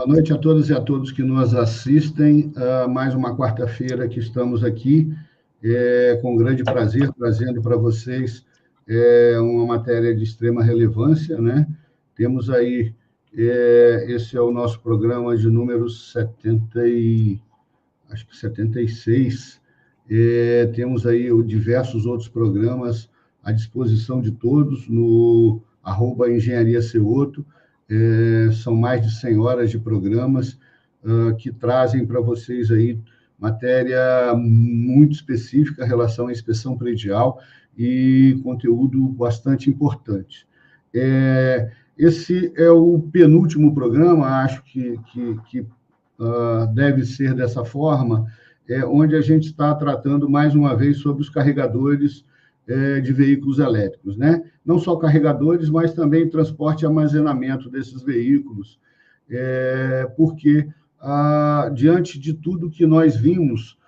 noite a todas e a todos que nos assistem. Mais uma quarta-feira que estamos aqui, com grande prazer, trazendo para vocês uma matéria de extrema relevância, né? Temos aí, esse é o nosso programa de número 76. Temos aí diversos outros programas à disposição de todos no @engenharia-ceoto. São mais de 100 horas de programas que trazem para vocês aí matéria muito específica em relação à inspeção predial e conteúdo bastante importante. Esse é o penúltimo programa, acho que deve ser dessa forma, onde a gente está tratando mais uma vez sobre os carregadores de veículos elétricos, né? Não só carregadores, mas também transporte e armazenamento desses veículos, porque, diante de tudo que nós vimos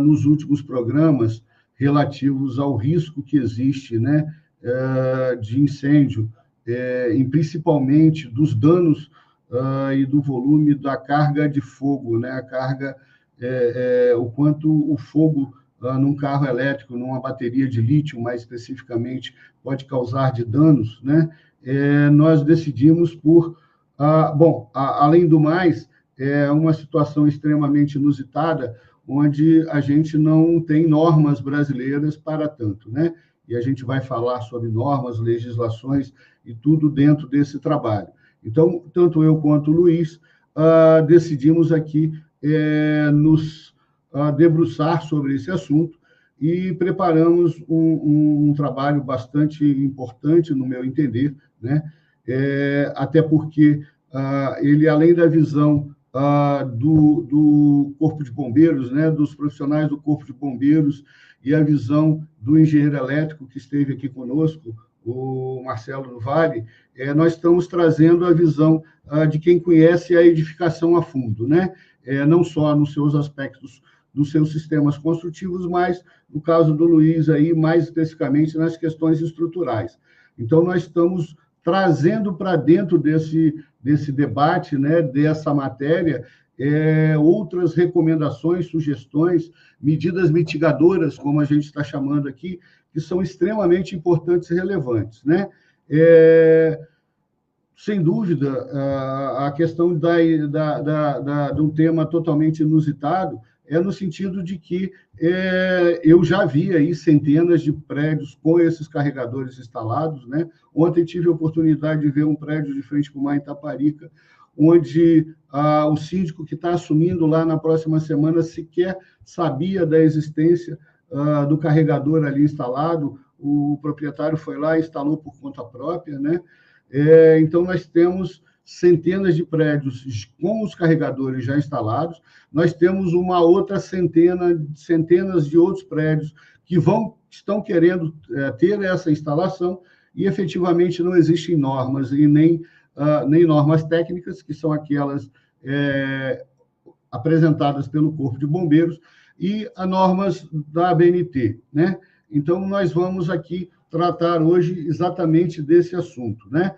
nos últimos programas relativos ao risco que existe, né, de incêndio, e principalmente dos danos e do volume da carga de fogo, né? A carga, o quanto o fogo num carro elétrico, numa bateria de lítio, mais especificamente, pode causar de danos, né? Nós decidimos por... além do mais, é uma situação extremamente inusitada, onde a gente não tem normas brasileiras para tanto, né? E a gente vai falar sobre normas, legislações e tudo dentro desse trabalho. Então, tanto eu quanto o Luiz decidimos aqui nos debruçar sobre esse assunto e preparamos um trabalho bastante importante, no meu entender, né? Até porque ele, além da visão do Corpo de Bombeiros, né, dos profissionais do Corpo de Bombeiros e a visão do engenheiro elétrico que esteve aqui conosco, o Marcelo do Vale, nós estamos trazendo a visão de quem conhece a edificação a fundo, né? Não só nos seus aspectos dos seus sistemas construtivos, mas, no caso do Luiz, aí, mais especificamente nas questões estruturais. Então, nós estamos trazendo para dentro desse debate, né, dessa matéria, outras recomendações, sugestões, medidas mitigadoras, como a gente está chamando aqui, que são extremamente importantes e relevantes, né? Sem dúvida, a questão de um tema totalmente inusitado no sentido de que eu já vi aí centenas de prédios com esses carregadores instalados, né? Ontem tive a oportunidade de ver um prédio de frente para o mar em Itaparica, onde o síndico que está assumindo lá na próxima semana sequer sabia da existência do carregador ali instalado. O proprietário foi lá e instalou por conta própria, né? Então, nós temos centenas de prédios com os carregadores já instalados, nós temos uma outra centenas de outros prédios que estão querendo ter essa instalação e, efetivamente, não existem normas e nem normas técnicas, que são aquelas apresentadas pelo Corpo de Bombeiros, e as normas da ABNT, né? Então, nós vamos aqui tratar hoje exatamente desse assunto, né?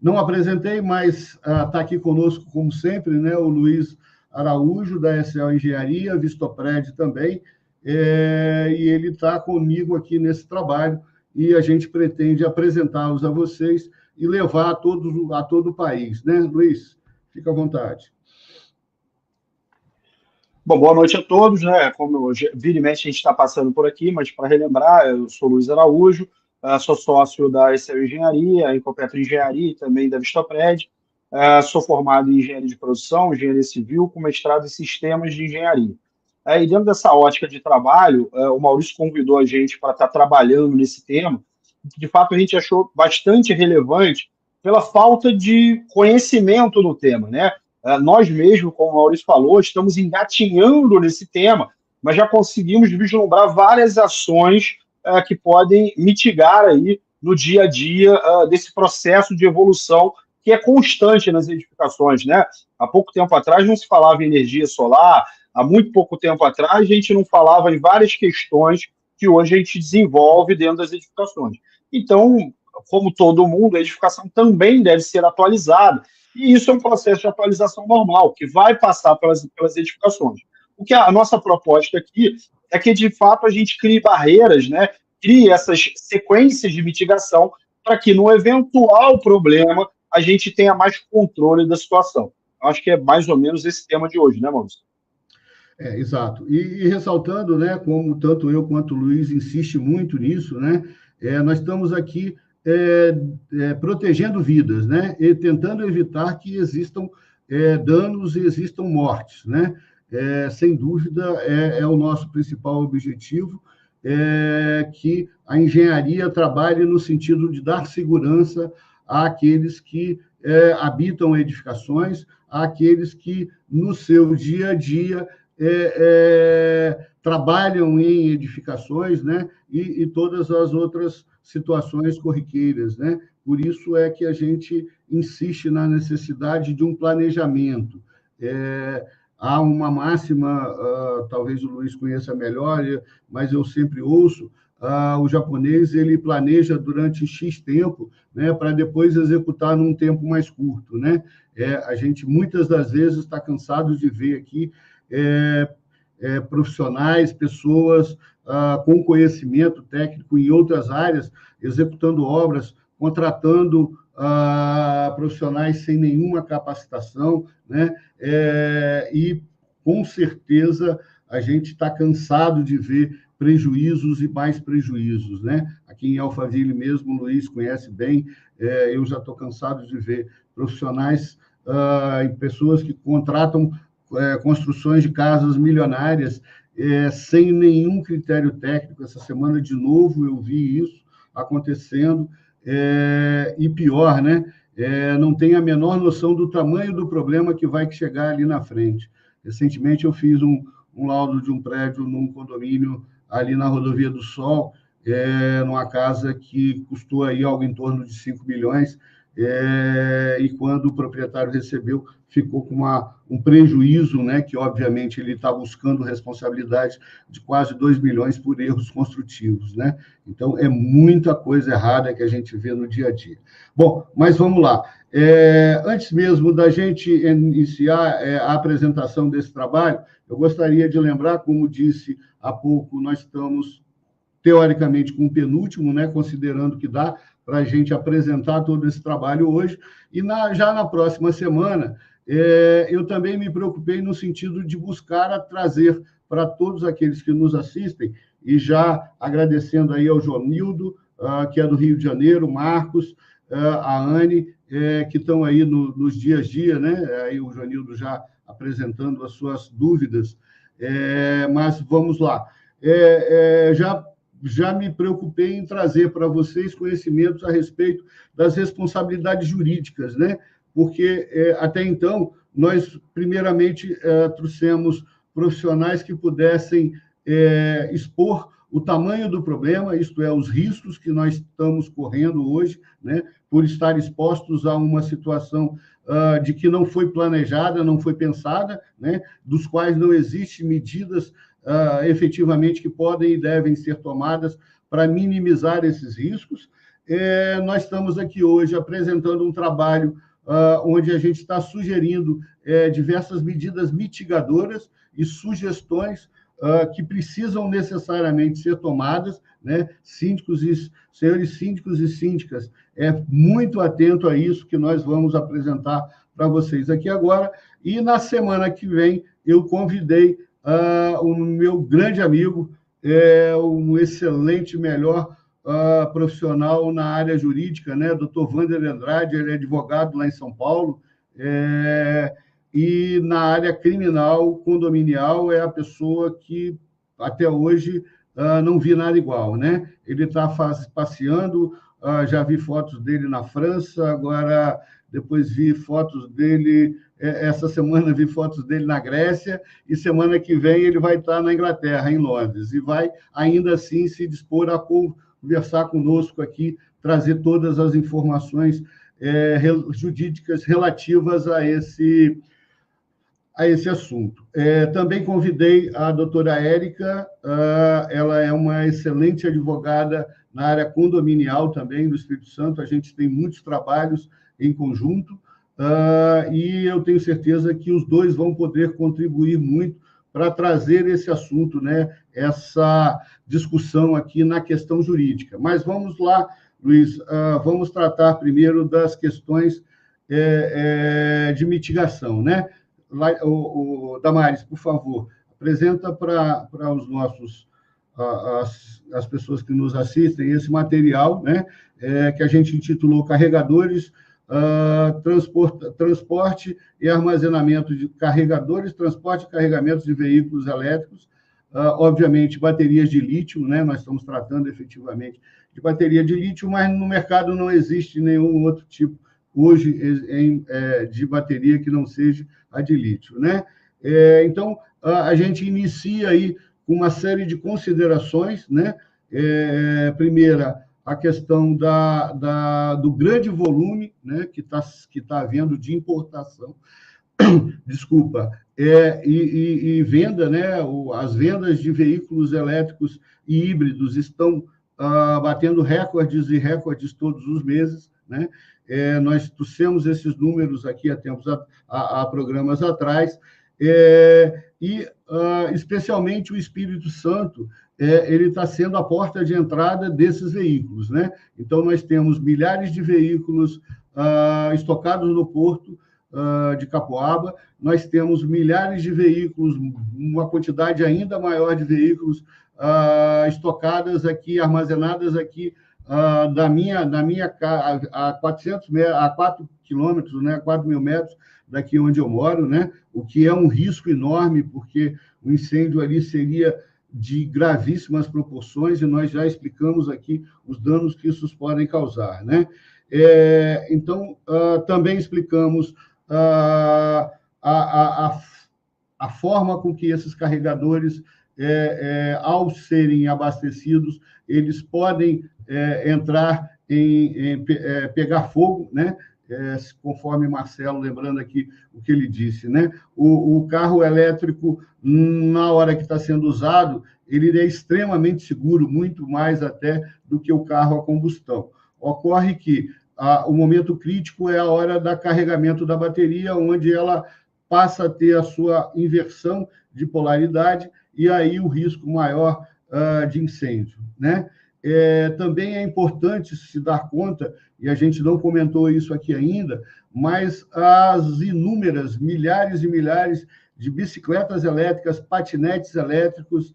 Não apresentei, mas está aqui conosco, como sempre, né, o Luiz Araújo, da SL Engenharia, Vistopred também, e ele está comigo aqui nesse trabalho, e a gente pretende apresentá-los a vocês e levar a todo o país, né, Luiz? Fica à vontade. Bom, boa noite a todos, né? Como vira e mexe a gente está passando por aqui, mas para relembrar, eu sou Luiz Araújo, sou sócio da SL Engenharia, Incompetro Engenharia e também da Vistopred. Sou formado em Engenharia de Produção, Engenharia Civil, com mestrado em Sistemas de Engenharia. E dentro dessa ótica de trabalho, o Maurício convidou a gente para estar trabalhando nesse tema, que de fato a gente achou bastante relevante pela falta de conhecimento no tema, né? Nós mesmos, como o Maurício falou, estamos engatinhando nesse tema, mas já conseguimos vislumbrar várias ações que podem mitigar aí no dia a dia desse processo de evolução que é constante nas edificações, né? Há pouco tempo atrás não se falava em energia solar, há muito pouco tempo atrás a gente não falava em várias questões que hoje a gente desenvolve dentro das edificações. Então, como todo mundo, a edificação também deve ser atualizada. E isso é um processo de atualização normal, que vai passar pelas edificações. O que a nossa proposta aqui é que, de fato, a gente crie barreiras, né? Crie essas sequências de mitigação para que, no eventual problema, a gente tenha mais controle da situação. Eu acho que é mais ou menos esse tema de hoje, né, Maurício? Exato. E ressaltando, né, como tanto eu quanto o Luiz insiste muito nisso, né, nós estamos aqui protegendo vidas, né, e tentando evitar que existam danos e existam mortes, né. Sem dúvida, é o nosso principal objetivo, que a engenharia trabalhe no sentido de dar segurança àqueles que habitam edificações, àqueles que, no seu dia a dia, trabalham em edificações, né? E todas as outras situações corriqueiras, né? Por isso é que a gente insiste na necessidade de um planejamento. Há uma máxima, talvez o Luiz conheça melhor, mas eu sempre ouço, o japonês ele planeja durante X tempo, né, para depois executar num tempo mais curto, né? A gente muitas das vezes está cansado de ver aqui profissionais, pessoas com conhecimento técnico em outras áreas, executando obras, contratando profissionais sem nenhuma capacitação, né? E, com certeza, a gente está cansado de ver prejuízos e mais prejuízos, né? Aqui em Alphaville mesmo, o Luiz conhece bem, eu já estou cansado de ver profissionais e pessoas que contratam construções de casas milionárias sem nenhum critério técnico. Essa semana, de novo, eu vi isso acontecendo, e pior, né? Não tem a menor noção do tamanho do problema que vai chegar ali na frente. Recentemente, eu fiz um laudo de um prédio num condomínio ali na Rodovia do Sol, numa casa que custou aí algo em torno de 5 milhões, e quando o proprietário recebeu, ficou com um prejuízo, né, que, obviamente, ele está buscando responsabilidade de quase 2 milhões por erros construtivos, né? Então, é muita coisa errada que a gente vê no dia a dia. Bom, mas vamos lá. Antes mesmo da gente iniciar a apresentação desse trabalho, eu gostaria de lembrar, como disse há pouco, nós estamos, teoricamente, com o penúltimo, né, considerando que dá para a gente apresentar todo esse trabalho hoje, e já na próxima semana, eu também me preocupei no sentido de buscar trazer para todos aqueles que nos assistem, e já agradecendo aí ao Jonildo, que é do Rio de Janeiro, Marcos, a Anne, que estão aí nos dias a dia, né? Aí o Jonildo já apresentando as suas dúvidas, mas vamos lá. Já me preocupei em trazer para vocês conhecimentos a respeito das responsabilidades jurídicas, né? Porque, até então, nós, primeiramente, trouxemos profissionais que pudessem expor o tamanho do problema, isto é, os riscos que nós estamos correndo hoje, né? Por estar expostos a uma situação de que não foi planejada, não foi pensada, né? Dos quais não existem medidas efetivamente que podem e devem ser tomadas para minimizar esses riscos. Nós estamos aqui hoje apresentando um trabalho onde a gente está sugerindo diversas medidas mitigadoras e sugestões que precisam necessariamente ser tomadas, né? Senhores síndicos e síndicas, muito atento a isso que nós vamos apresentar para vocês aqui agora. E na semana que vem eu convidei o meu grande amigo, um excelente, melhor profissional na área jurídica, né? Dr. Wander Andrade, ele é advogado lá em São Paulo, e na área criminal, condominial, é a pessoa que, até hoje, não vi nada igual, né? Ele está passeando, já vi fotos dele na França, agora, depois vi fotos dele, essa semana vi fotos dele na Grécia, e semana que vem ele vai estar na Inglaterra, em Londres, e vai, ainda assim, se dispor a conversar conosco aqui, trazer todas as informações jurídicas relativas a esse assunto. Também convidei a doutora Érica, ela é uma excelente advogada na área condominial também do Espírito Santo, a gente tem muitos trabalhos em conjunto, e eu tenho certeza que os dois vão poder contribuir muito para trazer esse assunto, né, essa discussão aqui na questão jurídica. Mas vamos lá, Luiz, vamos tratar primeiro das questões de mitigação, né? Damares, por favor, apresenta para os nossos as pessoas que nos assistem esse material, né, que a gente intitulou Carregadores, transporte e armazenamento de carregadores, transporte e carregamento de veículos elétricos, obviamente baterias de lítio, né, nós estamos tratando efetivamente de bateria de lítio, mas no mercado não existe nenhum outro tipo hoje de bateria que não seja a de lítio, né? Então, a gente inicia aí com uma série de considerações, né? Primeira, a questão do grande volume, né, que tá havendo de importação, desculpa, e venda, né? As vendas de veículos elétricos e híbridos estão batendo recordes e recordes todos os meses, né? Nós trouxemos esses números aqui há programas atrás, especialmente o Espírito Santo, ele está sendo a porta de entrada desses veículos, né? Então, nós temos milhares de veículos estocados no porto de Capoaba, nós temos milhares de veículos, uma quantidade ainda maior de veículos estocadas aqui, armazenadas aqui, da minha casa, a 4 quilômetros, né, 4.000 metros daqui onde eu moro, né, o que é um risco enorme, porque o incêndio ali seria de gravíssimas proporções, e nós já explicamos aqui os danos que isso podem causar, né? Então, também explicamos a forma com que esses carregadores, ao serem abastecidos, eles podem entrar pegar fogo, né? Conforme Marcelo, lembrando aqui o que ele disse, né? O carro elétrico, na hora que está sendo usado, ele é extremamente seguro, muito mais até do que o carro a combustão. Ocorre que o momento crítico é a hora do carregamento da bateria, onde ela passa a ter a sua inversão de polaridade, e aí o risco maior de incêndio, né? Também é importante se dar conta, e a gente não comentou isso aqui ainda, mas as inúmeras, milhares e milhares de bicicletas elétricas, patinetes elétricos,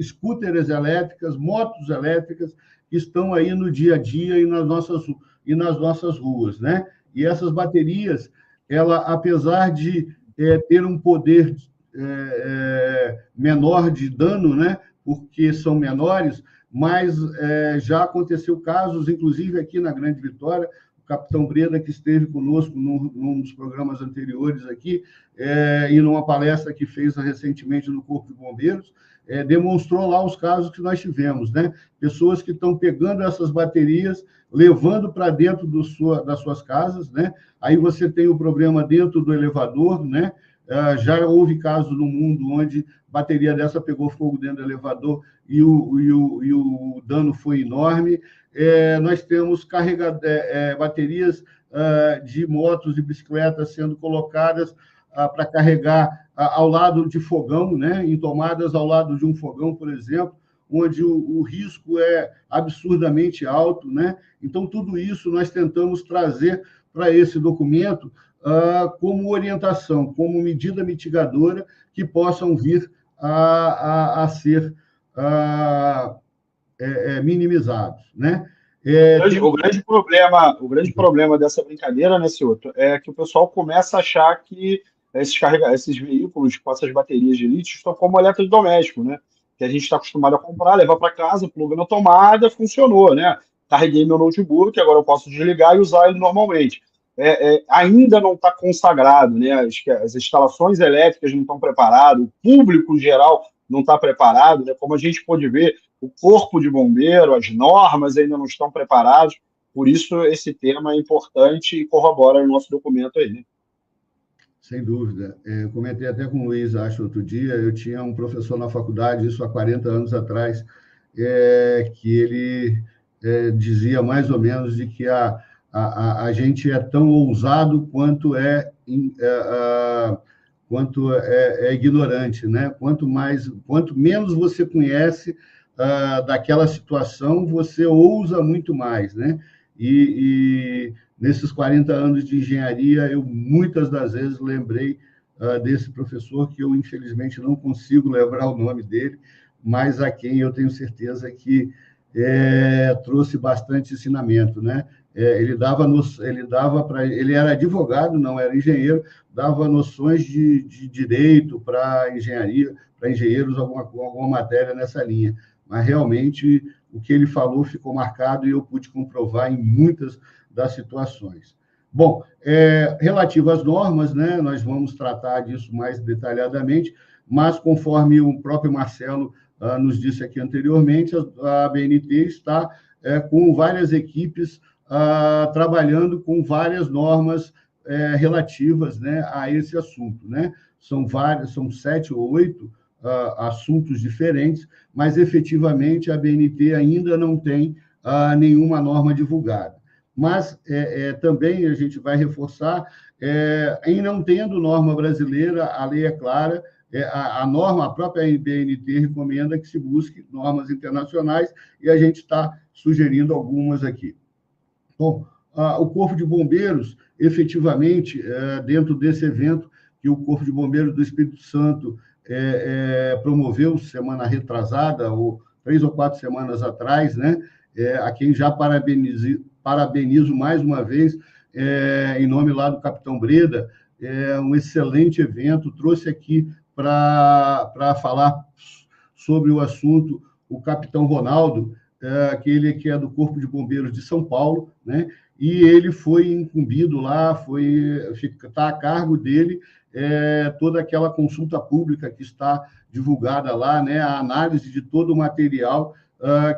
scooters elétricas, motos elétricas, que estão aí no dia a dia e nas nossas ruas, né? E essas baterias, ela, apesar de ter um poder menor de dano, né? Porque são menores, mas já aconteceu casos, inclusive aqui na Grande Vitória, o capitão Breda, que esteve conosco num dos programas anteriores aqui, e numa palestra que fez recentemente no Corpo de Bombeiros, demonstrou lá os casos que nós tivemos, né? Pessoas que estão pegando essas baterias, levando para dentro das suas casas, né? Aí você tem o problema dentro do elevador, né? Já houve casos no mundo onde bateria dessa pegou fogo dentro do elevador e o dano foi enorme. Nós temos baterias de motos e bicicletas sendo colocadas para carregar ao lado de fogão, né? Em tomadas ao lado de um fogão, por exemplo, onde o risco é absurdamente alto, né? Então, tudo isso nós tentamos trazer para esse documento como orientação, como medida mitigadora que possam vir a ser minimizados, né? O grande problema dessa brincadeira, né, Cioto, é que o pessoal começa a achar que esses veículos com essas baterias de lítio estão como eletrodoméstico, né? Que a gente está acostumado a comprar, levar para casa, pluga na tomada, funcionou, né? Carreguei meu notebook, agora eu posso desligar e usar ele normalmente. Ainda não está consagrado, né? As instalações elétricas não estão preparadas, o público em geral não está preparado, né? Como a gente pode ver, o corpo de bombeiro, as normas ainda não estão preparados, por isso esse tema é importante e corrobora no nosso documento aí, né? Sem dúvida. Eu comentei até com o Luiz, acho, outro dia, eu tinha um professor na faculdade, isso há 40 anos atrás, que ele dizia mais ou menos de que a a gente é tão ousado quanto é ignorante, né? Quanto menos você conhece daquela situação, você ousa muito mais, né? E nesses 40 anos de engenharia, eu muitas das vezes lembrei desse professor, que eu, infelizmente, não consigo lembrar o nome dele, mas a quem eu tenho certeza que trouxe bastante ensinamento, né? Ele era advogado, não era engenheiro, dava noções de direito para engenharia, para engenheiros, alguma matéria nessa linha. Mas, realmente, o que ele falou ficou marcado e eu pude comprovar em muitas das situações. Bom, relativo às normas, né, nós vamos tratar disso mais detalhadamente, mas, conforme o próprio Marcelo nos disse aqui anteriormente, a BNT está com várias equipes trabalhando com várias normas relativas, né, a esse assunto, né? São 7 ou 8 assuntos diferentes, mas, efetivamente, a BNT ainda não tem nenhuma norma divulgada. Mas também a gente vai reforçar, em não tendo norma brasileira, a lei é clara, a própria BNT recomenda que se busque normas internacionais e a gente está sugerindo algumas aqui. Bom, o Corpo de Bombeiros, efetivamente, dentro desse evento que o Corpo de Bombeiros do Espírito Santo promoveu semana retrasada, ou 3 ou 4 semanas atrás, né? A quem já parabenizo mais uma vez, em nome lá do Capitão Breda, um excelente evento, trouxe aqui para falar sobre o assunto o Capitão Ronaldo, aquele que é do Corpo de Bombeiros de São Paulo, né? E ele foi incumbido lá, está a cargo dele toda aquela consulta pública que está divulgada lá, né? A análise de todo o material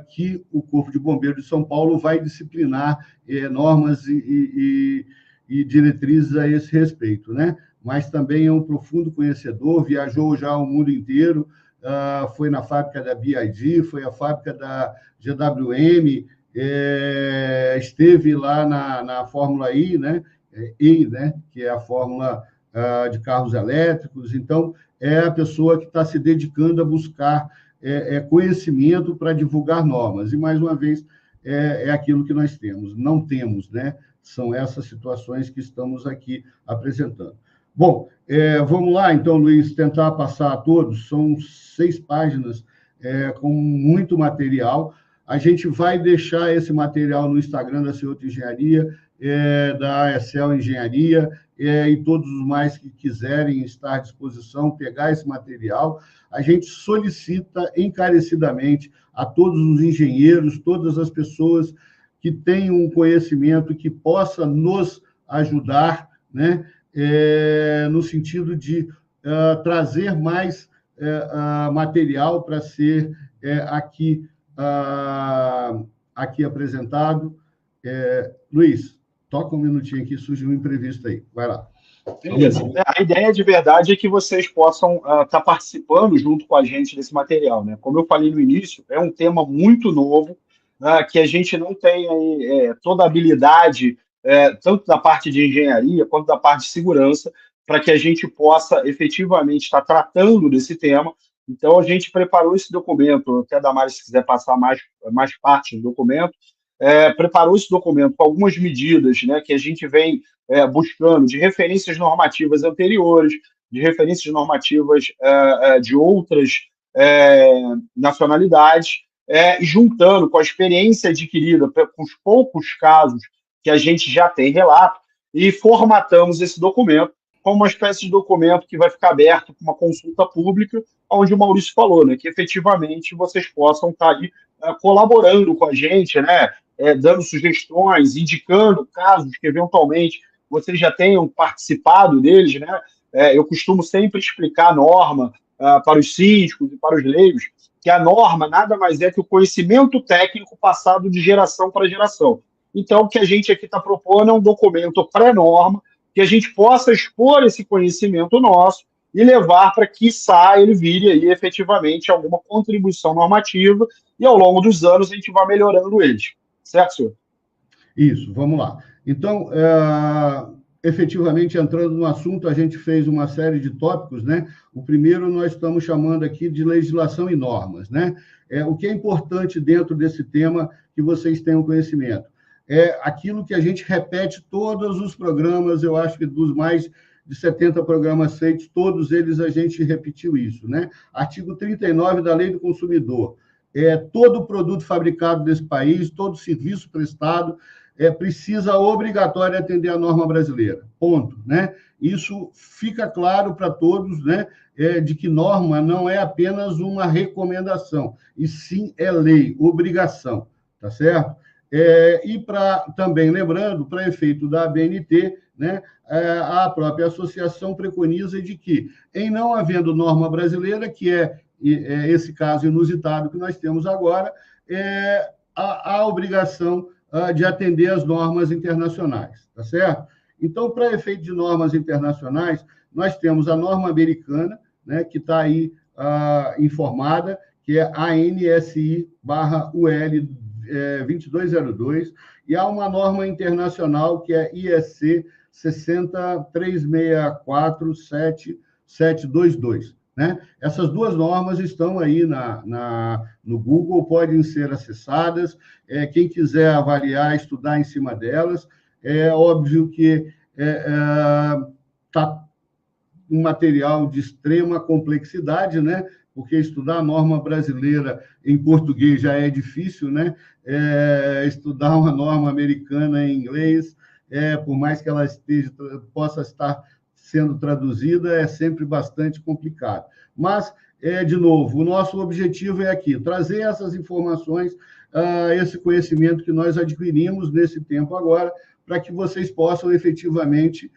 que o Corpo de Bombeiros de São Paulo vai disciplinar normas e diretrizes a esse respeito, né? Mas também é um profundo conhecedor, viajou já o mundo inteiro, foi na fábrica da BYD, foi à fábrica da GWM, esteve lá na Fórmula I, né? né? Que é a Fórmula de carros elétricos. Então, é a pessoa que está se dedicando a buscar conhecimento para divulgar normas. E, mais uma vez, é aquilo que nós temos. Não temos, né? São essas situações que estamos aqui apresentando. Bom, vamos lá, então, Luiz, tentar passar a todos. São 6 páginas com muito material. A gente vai deixar esse material no Instagram da Ceuta Engenharia, da Excel Engenharia, e todos os mais que quiserem estar à disposição, pegar esse material. A gente solicita encarecidamente a todos os engenheiros, todas as pessoas que tenham um conhecimento que possa nos ajudar, né? No sentido de trazer mais material para ser aqui apresentado. Luiz, toca um minutinho aqui, surgiu um imprevisto aí. Vai lá. Beleza. A ideia de verdade é que vocês possam estar participando junto com a gente desse material, né? Como eu falei no início, é um tema muito novo, que a gente não tem aí, toda a habilidade, tanto da parte de engenharia quanto da parte de segurança, para que a gente possa efetivamente estar tratando desse tema. Então, a gente preparou esse documento, até a Damares, se quiser passar mais parte do documento, preparou esse documento com algumas medidas, né, que a gente vem buscando de referências normativas anteriores, de referências normativas de outras nacionalidades, juntando com a experiência adquirida, com os poucos casos que a gente já tem relato, e formatamos esse documento como uma espécie de documento que vai ficar aberto para uma consulta pública, onde o Maurício falou, né, que efetivamente vocês possam estar aí colaborando com a gente, né, dando sugestões, indicando casos que eventualmente vocês já tenham participado deles, né? Eu costumo sempre explicar a norma para os síndicos e para os leigos, que a norma nada mais é que o conhecimento técnico passado de geração para geração. Então, o que a gente aqui está propondo é um documento pré-norma, que a gente possa expor esse conhecimento nosso e levar para que ele vire aí efetivamente alguma contribuição normativa e ao longo dos anos a gente vai melhorando eles. Certo, senhor? Isso, vamos lá. Então, efetivamente, entrando no assunto, a gente fez uma série de tópicos, né? O primeiro nós estamos chamando aqui de legislação e normas, né? O que é importante dentro desse tema que vocês tenham conhecimento? É aquilo que a gente repete todos os programas, eu acho que dos mais de 70 programas feitos, todos eles a gente repetiu isso, né? Artigo 39 da Lei do Consumidor. Todo produto fabricado nesse país, todo serviço prestado, precisa obrigatório atender a norma brasileira. Ponto, né? Isso fica claro para todos, né? De que norma não é apenas uma recomendação, e sim é lei, obrigação, tá certo? E também lembrando, para efeito da ABNT, né, a própria associação preconiza de que, em não havendo norma brasileira, que é esse caso inusitado que nós temos agora, a obrigação de atender às normas internacionais, tá certo? Então, para efeito de normas internacionais, nós temos a norma americana, né, que está aí informada, que é a ANSI/UL 2202, e há uma norma internacional que é IEC 603647722, né? Essas duas normas estão aí no Google, podem ser acessadas. Quem quiser avaliar, estudar em cima delas, é óbvio que está um material de extrema complexidade, né? Porque estudar a norma brasileira em português já é difícil, né? Estudar uma norma americana em inglês, por mais que ela possa estar sendo traduzida, é sempre bastante complicado. Mas, de novo, o nosso objetivo é aqui, trazer essas informações, esse conhecimento que nós adquirimos nesse tempo agora, para que vocês possam efetivamente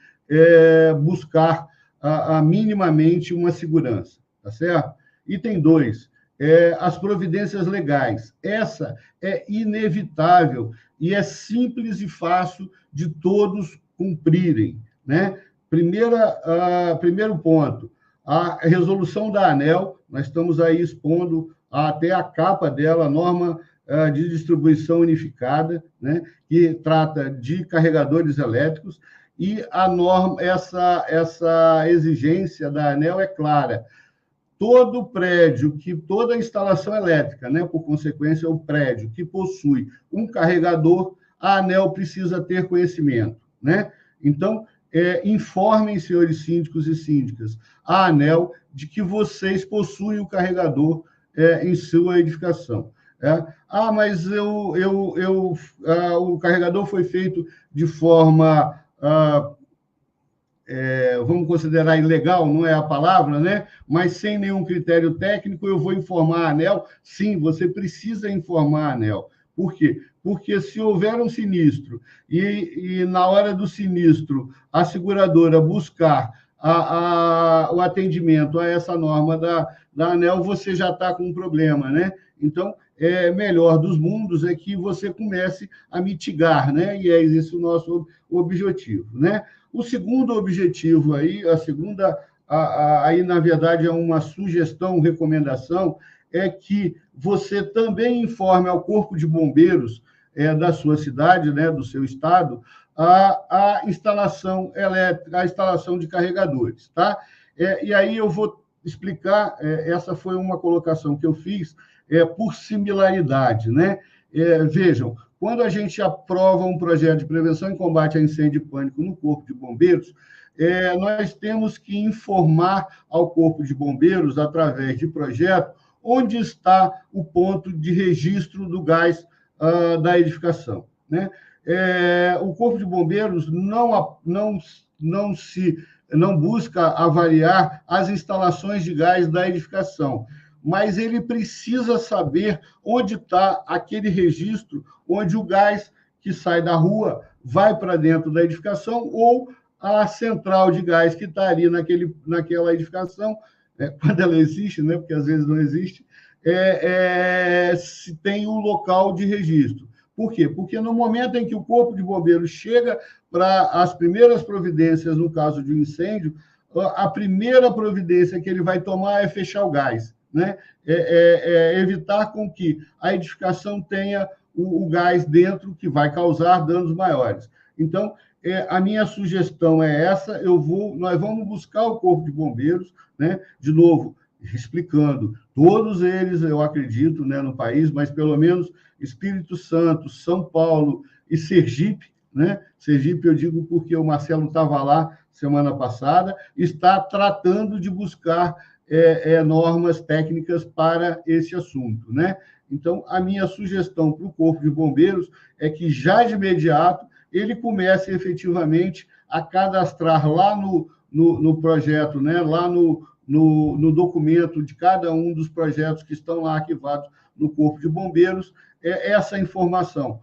buscar minimamente uma segurança, tá certo? Item 2, as providências legais. Essa é inevitável e é simples e fácil de todos cumprirem, né? Primeiro ponto, a resolução da ANEEL, nós estamos aí expondo até a capa dela, a norma de distribuição unificada, né, que trata de carregadores elétricos, e a norma, essa exigência da ANEEL é clara. Todo prédio, toda instalação elétrica, né, por consequência, o prédio que possui um carregador, a ANEEL precisa ter conhecimento, né? Então, informem, senhores síndicos e síndicas, a ANEEL de que vocês possuem o carregador em sua edificação. Mas o carregador foi feito de forma, vamos considerar ilegal, não é a palavra, né? Mas sem nenhum critério técnico, eu vou informar a ANEEL. Sim, você precisa informar a ANEEL. Por quê? Porque se houver um sinistro e na hora do sinistro a seguradora buscar o atendimento a essa norma da ANEEL, você já está com um problema, né? Então, melhor dos mundos é que você comece a mitigar, né? E é esse o nosso objetivo, né? O segundo objetivo aí, aí, na verdade, é uma sugestão, recomendação, é que você também informe ao Corpo de Bombeiros da sua cidade, né, do seu estado, a instalação elétrica, a instalação de carregadores, tá? E aí eu vou explicar, essa foi uma colocação que eu fiz por similaridade, né? Vejam, quando a gente aprova um projeto de prevenção e combate a incêndio e pânico no Corpo de Bombeiros, nós temos que informar ao Corpo de Bombeiros, através de projeto, onde está o ponto de registro do gás da edificação, né? O Corpo de Bombeiros não busca avaliar as instalações de gás da edificação, mas ele precisa saber onde está aquele registro, onde o gás que sai da rua vai para dentro da edificação, ou a central de gás que está ali naquela edificação, quando ela existe, né? Porque às vezes não existe, se tem um local de registro. Por quê? Porque no momento em que o Corpo de Bombeiros chega para as primeiras providências, no caso de um incêndio, a primeira providência que ele vai tomar é fechar o gás, né? Evitar com que a edificação tenha o gás dentro, que vai causar danos maiores. Então, a minha sugestão é essa, nós vamos buscar o Corpo de Bombeiros, né? De novo, explicando, todos eles, eu acredito, né, no país, mas pelo menos Espírito Santo, São Paulo e Sergipe, né? Sergipe, eu digo porque o Marcelo estava lá semana passada, está tratando de buscar normas técnicas para esse assunto, né? Então, a minha sugestão para o Corpo de Bombeiros é que, já de imediato, ele comece efetivamente a cadastrar lá no projeto, né? Lá no documento de cada um dos projetos que estão lá arquivados no Corpo de Bombeiros, essa informação.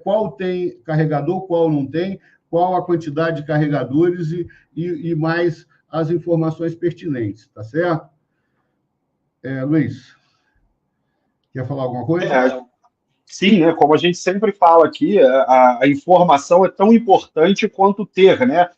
Qual tem carregador, qual não tem, qual a quantidade de carregadores e mais as informações pertinentes, tá certo? Luiz, quer falar alguma coisa? Sim, né? Como a gente sempre fala aqui, a informação é tão importante quanto ter, né?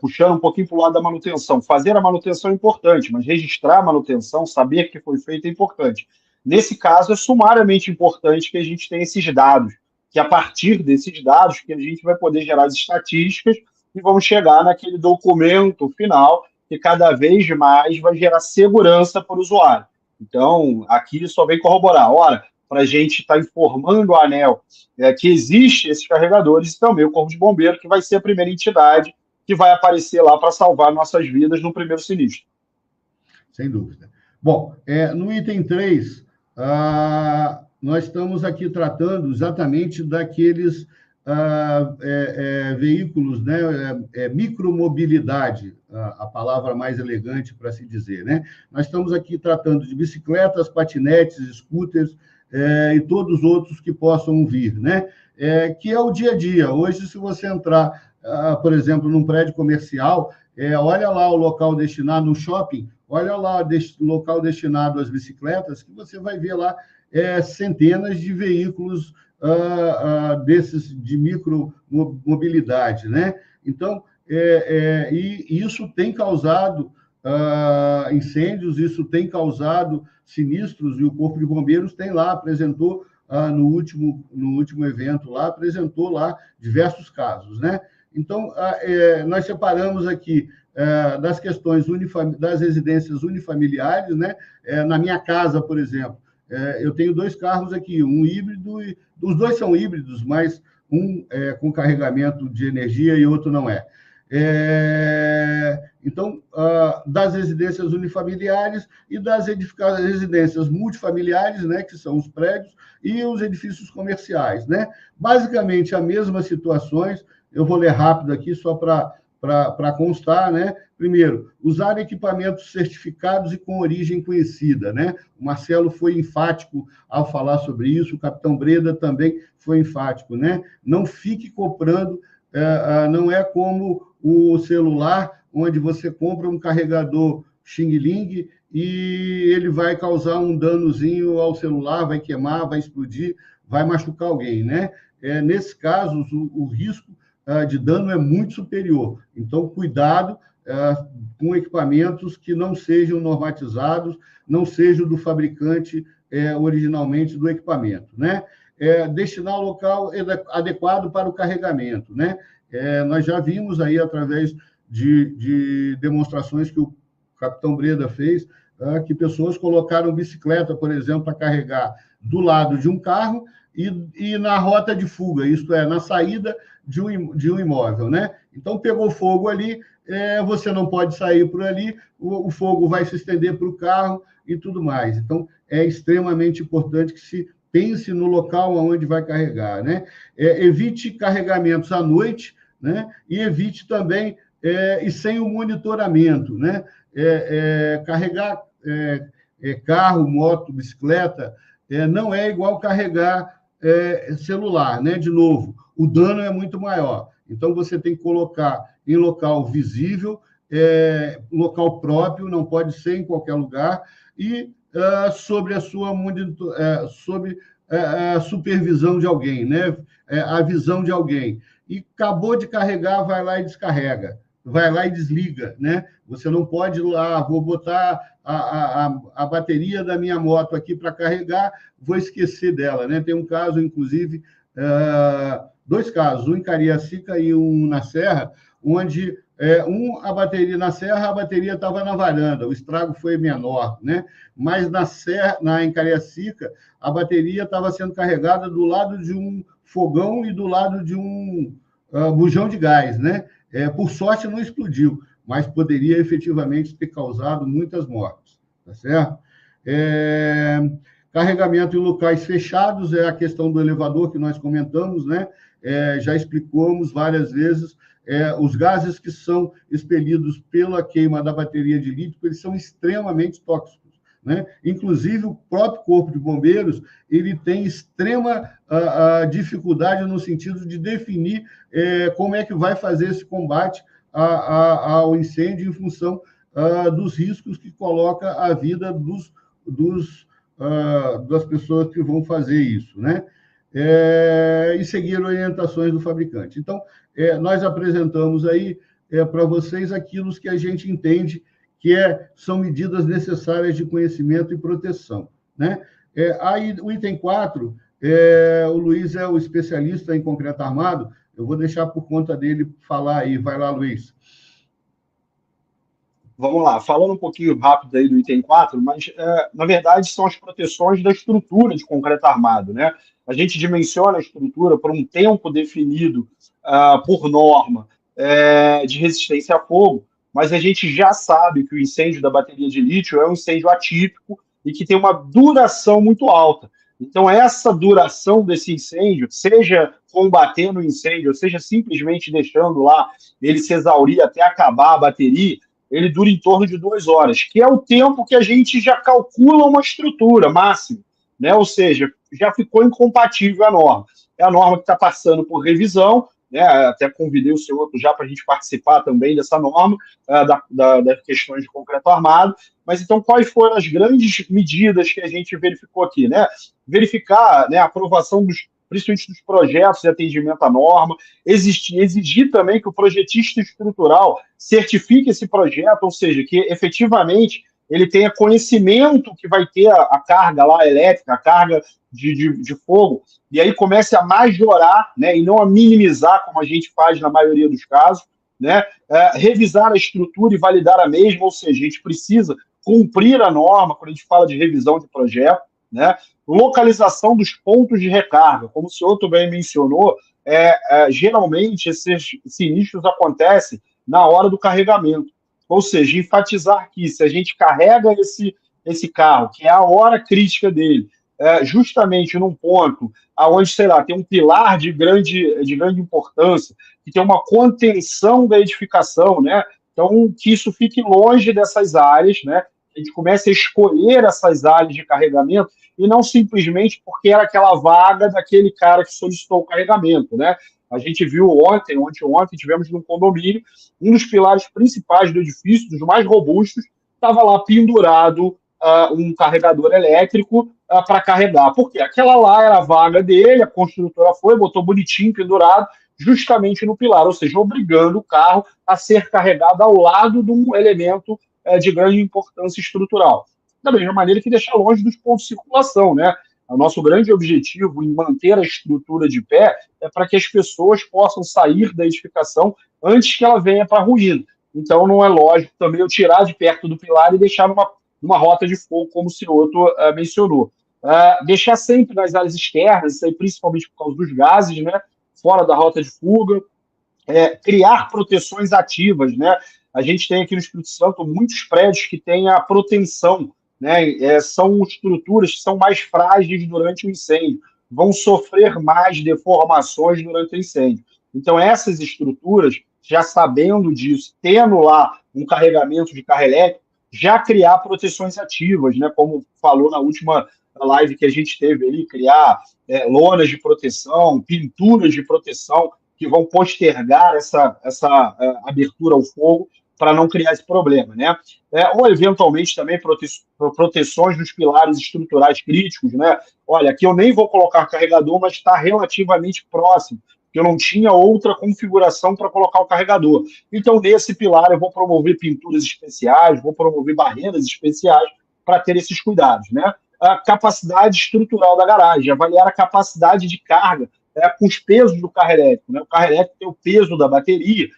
Puxando um pouquinho para o lado da manutenção. Fazer a manutenção é importante, mas registrar a manutenção, saber que foi feito é importante. Nesse caso, é sumariamente importante que a gente tenha esses dados, que a partir desses dados que a gente vai poder gerar as estatísticas e vamos chegar naquele documento final que cada vez mais vai gerar segurança para o usuário. Então, aqui só vem corroborar. Ora, para a gente estar informando a ANEEL que existem esses carregadores e também o Corpo de Bombeiro, que vai ser a primeira entidade que vai aparecer lá para salvar nossas vidas no primeiro sinistro. Sem dúvida. Bom, no item 3, nós estamos aqui tratando exatamente daqueles veículos, né, micromobilidade, a palavra mais elegante para se dizer, né? Nós estamos aqui tratando de bicicletas, patinetes, scooters, e todos os outros que possam vir, né? Que é o dia a dia. Hoje, se você entrar, por exemplo, num prédio comercial, olha lá o local destinado no shopping, olha lá o local destinado às bicicletas, que você vai ver lá centenas de veículos desses de micromobilidade, né? Então, e isso tem causado incêndios, isso tem causado sinistros, e o Corpo de Bombeiros tem lá, apresentou no último evento lá, apresentou lá diversos casos, né? Então, nós separamos aqui das questões das residências unifamiliares, né? Na minha casa, por exemplo, eu tenho 2 carros aqui, um híbrido, os 2 são híbridos, mas um com carregamento de energia e outro não é. Então, das residências unifamiliares e das residências multifamiliares, né, que são os prédios, e os edifícios comerciais, né? Basicamente, as mesmas situações. Eu vou ler rápido aqui, só para constar, né? Primeiro, usar equipamentos certificados e com origem conhecida, né? O Marcelo foi enfático ao falar sobre isso, o capitão Breda também foi enfático, né? Não fique comprando, não é como o celular, onde você compra um carregador Xing Ling e ele vai causar um danozinho ao celular, vai queimar, vai explodir, vai machucar alguém, né? Nesse caso, o risco de dano é muito superior. Então, cuidado com equipamentos que não sejam normatizados, não sejam do fabricante originalmente do equipamento, né? Destinar local adequado para o carregamento, né? Nós já vimos aí, através de demonstrações que o capitão Breda fez, que pessoas colocaram bicicleta, por exemplo, para carregar do lado de um carro e na rota de fuga, isto é, na saída de um imóvel, né? Então, pegou fogo ali, você não pode sair por ali, o fogo vai se estender para o carro e tudo mais. Então, é extremamente importante que se pense no local onde vai carregar, né? Evite carregamentos à noite, né? E evite também, e sem o monitoramento, né? Carregar carro, moto, bicicleta, não é igual carregar celular, né? De novo, o dano é muito maior. Então, você tem que colocar em local visível, local próprio, não pode ser em qualquer lugar, e sobre a sua sobre a supervisão de alguém, né? A visão de alguém. E acabou de carregar, vai lá e descarrega, vai lá e desliga, né? Você não pode ir lá, vou botar a bateria da minha moto aqui para carregar, vou esquecer dela, né? Tem um caso, inclusive, dois casos, um em Cariacica e um na Serra, onde a bateria na Serra, a bateria estava na varanda, o estrago foi menor, né? Mas na Serra, em Cariacica, a bateria estava sendo carregada do lado de um fogão e do lado de um bujão de gás, né? Por sorte, não explodiu, mas poderia efetivamente ter causado muitas mortes, tá certo? Carregamento em locais fechados é a questão do elevador que nós comentamos, né? Já explicamos várias vezes. Os gases que são expelidos pela queima da bateria de lítio, eles são extremamente tóxicos, né? Inclusive, o próprio Corpo de Bombeiros ele tem extrema dificuldade no sentido de definir como é que vai fazer esse combate ao incêndio em função dos riscos que coloca a vida das pessoas que vão fazer isso, né? E seguir orientações do fabricante. Então, nós apresentamos aí para vocês aquilo que a gente entende que são medidas necessárias de conhecimento e proteção, né? Aí, o item 4, o Luiz é o especialista em concreto armado, eu vou deixar por conta dele falar aí. Vai lá, Luiz. Vamos lá, falando um pouquinho rápido aí do item 4, mas, na verdade, são as proteções da estrutura de concreto armado, né? A gente dimensiona a estrutura por um tempo definido por norma de resistência a fogo, mas a gente já sabe que o incêndio da bateria de lítio é um incêndio atípico e que tem uma duração muito alta. Então, essa duração desse incêndio, seja combatendo o incêndio, ou seja simplesmente deixando lá ele se exaurir até acabar a bateria, ele dura em torno de 2 horas, que é o tempo que a gente já calcula uma estrutura máxima, né? Ou seja, já ficou incompatível a norma. É a norma que está passando por revisão, né? Até convidei o senhor já para a gente participar também dessa norma, das questões de concreto armado. Mas então, quais foram as grandes medidas que a gente verificou aqui, né? Verificar, né, a aprovação principalmente dos projetos de atendimento à norma, exigir também que o projetista estrutural certifique esse projeto, ou seja, que efetivamente ele tenha conhecimento que vai ter a carga lá elétrica, a carga de fogo, e aí comece a majorar, né, e não a minimizar, como a gente faz na maioria dos casos, né, revisar a estrutura e validar a mesma, ou seja, a gente precisa cumprir a norma quando a gente fala de revisão de projeto, né? Localização dos pontos de recarga, como o senhor também mencionou, geralmente esses sinistros acontecem na hora do carregamento, ou seja, enfatizar que se a gente carrega esse carro, que é a hora crítica dele, justamente num ponto onde, sei lá, tem um pilar de grande importância, que tem uma contenção da edificação, né? Então, que isso fique longe dessas áreas, né? A gente começa a escolher essas áreas de carregamento e não simplesmente porque era aquela vaga daquele cara que solicitou o carregamento, né? A gente viu ontem tivemos num condomínio, um dos pilares principais do edifício, dos mais robustos, estava lá pendurado um carregador elétrico para carregar. Por quê? Aquela lá era a vaga dele, a construtora botou bonitinho, pendurado, justamente no pilar, ou seja, obrigando o carro a ser carregado ao lado de um elemento de grande importância estrutural. Da mesma maneira que deixar longe dos pontos de circulação, né? O nosso grande objetivo em manter a estrutura de pé é para que as pessoas possam sair da edificação antes que ela venha para a ruína. Então, não é lógico também eu tirar de perto do pilar e deixar numa rota de fogo, como o senhor mencionou. Deixar sempre nas áreas externas, isso aí principalmente por causa dos gases, né? Fora da rota de fuga. Criar proteções ativas, né? A gente tem aqui no Espírito Santo muitos prédios que têm a proteção, né? São estruturas que são mais frágeis durante o incêndio, vão sofrer mais deformações durante o incêndio. Então, essas estruturas, já sabendo disso, tendo lá um carregamento de carro elétrico, já criar proteções ativas, né? Como falou na última live que a gente teve ali, criar lonas de proteção, pinturas de proteção, que vão postergar essa abertura ao fogo para não criar esse problema, né? Ou, eventualmente, também proteções nos pilares estruturais críticos, né? Olha, aqui eu nem vou colocar carregador, mas está relativamente próximo, porque eu não tinha outra configuração para colocar o carregador. Então, nesse pilar, eu vou promover pinturas especiais, vou promover barreiras especiais para ter esses cuidados, né? A capacidade estrutural da garagem, avaliar a capacidade de carga com os pesos do carro elétrico, né? O carro elétrico tem o peso da bateria,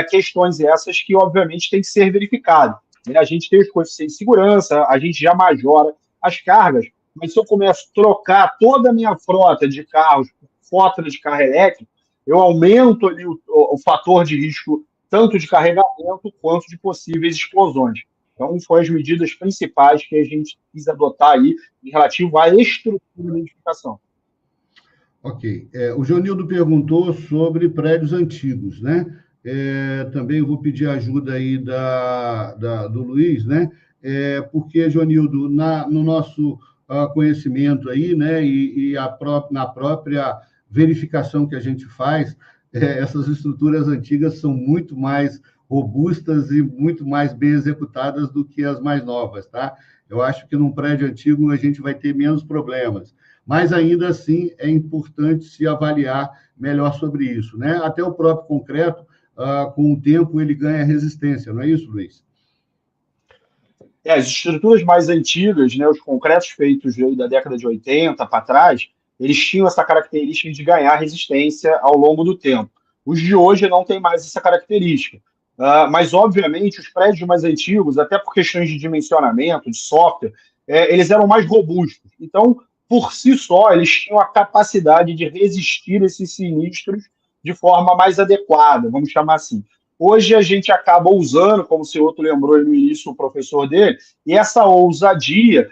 questões essas que, obviamente, têm que ser verificadas. A gente tem os coeficientes de segurança, a gente já majora as cargas, mas se eu começo a trocar toda a minha frota de carros por frota de carro elétrico, eu aumento ali o fator de risco tanto de carregamento quanto de possíveis explosões. Então, foram as medidas principais que a gente quis adotar aí em relativo à estrutura da edificação. Ok. O Joanildo perguntou sobre prédios antigos, né? Também vou pedir ajuda aí do Luiz, né? Porque, Joanildo, no nosso conhecimento aí, né? E na própria verificação que a gente faz, essas estruturas antigas são muito mais robustas e muito mais bem executadas do que as mais novas, tá? Eu acho que num prédio antigo a gente vai ter menos problemas, mas ainda assim é importante se avaliar melhor sobre isso, né? Até o próprio concreto, com o tempo, ele ganha resistência, não é isso, Luiz? As estruturas mais antigas, né, os concretos feitos da década de 80 para trás, eles tinham essa característica de ganhar resistência ao longo do tempo. Os de hoje não têm mais essa característica. Mas, obviamente, os prédios mais antigos, até por questões de dimensionamento, de software, eles eram mais robustos. Então, por si só, eles tinham a capacidade de resistir a esses sinistros de forma mais adequada, vamos chamar assim. Hoje a gente acaba usando, como o Cioto lembrou no início, o professor dele, e essa ousadia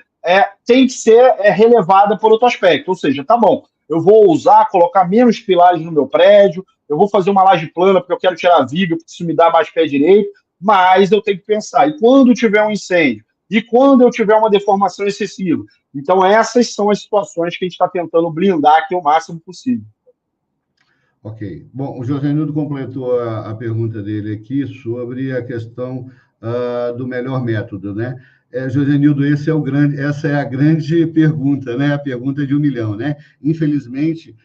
tem que ser relevada por outro aspecto. Ou seja, tá bom, eu vou ousar colocar menos pilares no meu prédio, eu vou fazer uma laje plana porque eu quero tirar a viga, porque isso me dá mais pé direito, mas eu tenho que pensar, e quando tiver um incêndio? E quando eu tiver uma deformação excessiva? Então, essas são as situações que a gente está tentando blindar aqui o máximo possível. Ok. Bom, o Josenildo completou a pergunta dele aqui sobre a questão do melhor método, né? Josenildo, essa é a grande pergunta, né? A pergunta de 1 milhão, né? Infelizmente,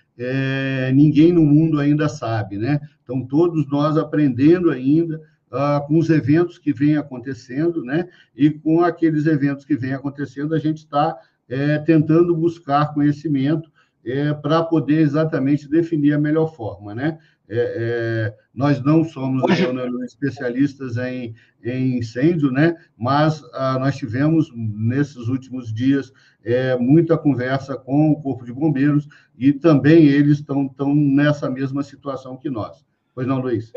ninguém no mundo ainda sabe, né? Então, todos nós aprendendo ainda com os eventos que vêm acontecendo, né? E com aqueles eventos que vêm acontecendo, a gente está tentando buscar conhecimento para poder exatamente definir a melhor forma, né? Nós não somos especialistas em incêndio, né? Mas nós tivemos, nesses últimos dias, muita conversa com o Corpo de Bombeiros e também eles estão nessa mesma situação que nós. Pois não, Luiz?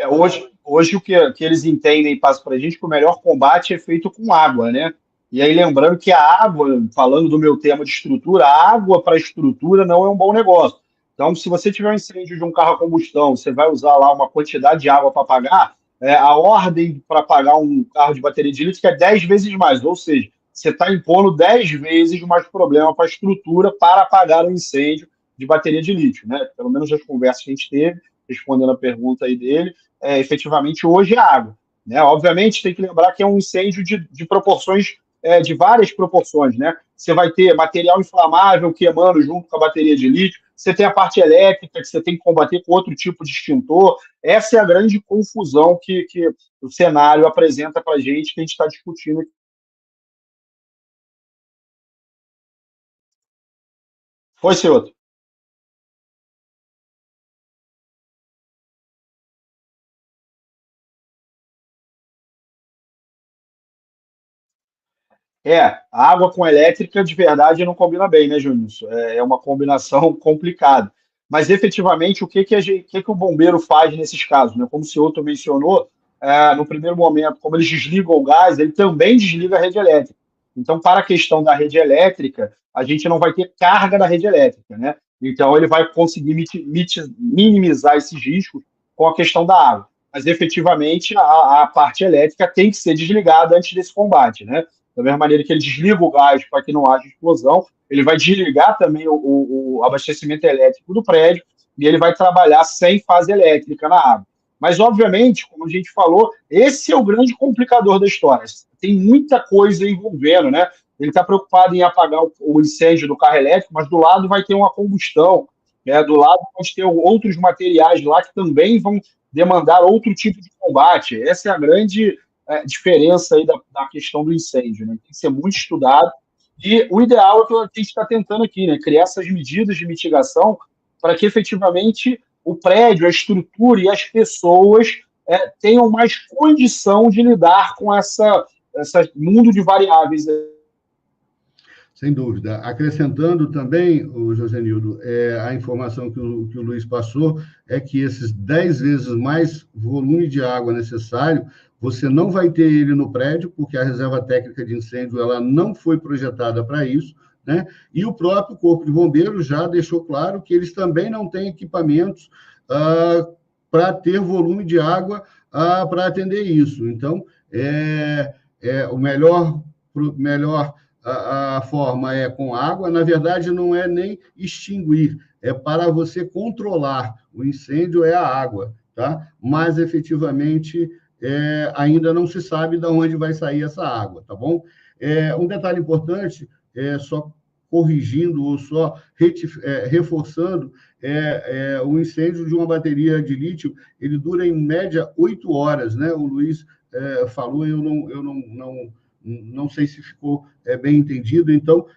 Hoje o que eles entendem e passam para a gente que o melhor combate é feito com água, né? E aí, lembrando que a água, falando do meu tema de estrutura, a água para estrutura não é um bom negócio. Então, se você tiver um incêndio de um carro a combustão, você vai usar lá uma quantidade de água para apagar, a ordem para apagar um carro de bateria de lítio é 10 vezes mais, ou seja, você está impondo 10 vezes mais problema para a estrutura para apagar um incêndio de bateria de lítio, né? Pelo menos nas conversas que a gente teve, respondendo a pergunta aí dele, efetivamente hoje é água, né? Obviamente tem que lembrar que é um incêndio de proporções, de várias proporções, né? Você vai ter material inflamável queimando junto com a bateria de lítio, você tem a parte elétrica que você tem que combater com outro tipo de extintor. Essa é a grande confusão que o cenário apresenta para a gente, que a gente está discutindo aqui. Foi, Cioto. A água com elétrica de verdade não combina bem, né, Júnior? É uma combinação complicada. Mas efetivamente, o que o bombeiro faz nesses casos? Né? Como o senhor mencionou, no primeiro momento, como eles desligam o gás, ele também desliga a rede elétrica. Então, para a questão da rede elétrica, a gente não vai ter carga da rede elétrica, né? Então, ele vai conseguir minimizar esses riscos com a questão da água. Mas efetivamente, a parte elétrica tem que ser desligada antes desse combate, né? Da mesma maneira que ele desliga o gás para que não haja explosão, ele vai desligar também o abastecimento elétrico do prédio e ele vai trabalhar sem fase elétrica na água. Mas, obviamente, como a gente falou, esse é o grande complicador da história. Tem muita coisa envolvendo, né? Ele está preocupado em apagar o incêndio do carro elétrico, mas do lado vai ter uma combustão, né? Do lado pode ter outros materiais lá que também vão demandar outro tipo de combate. Essa é a grande diferença aí da questão do incêndio, né? Tem que ser muito estudado e o ideal é que a gente está tentando aqui, né? Criar essas medidas de mitigação para que efetivamente o prédio, a estrutura e as pessoas tenham mais condição de lidar com esse mundo de variáveis. Sem dúvida. Acrescentando também, o Josenildo, a informação que o Luiz passou, é que esses 10 vezes mais volume de água necessário, você não vai ter ele no prédio, porque a reserva técnica de incêndio ela não foi projetada para isso, né? E o próprio Corpo de Bombeiros já deixou claro que eles também não têm equipamentos para ter volume de água para atender isso. Então, o melhor a forma é com água, na verdade, não é nem extinguir, é para você controlar o incêndio, é a água, tá? Mas, efetivamente, ainda não se sabe de onde vai sair essa água, tá bom? Um detalhe importante, só corrigindo ou só reforçando, o incêndio de uma bateria de lítio, ele dura, em média, 8 horas, né? O Luiz falou, eu não sei se ficou bem entendido, então,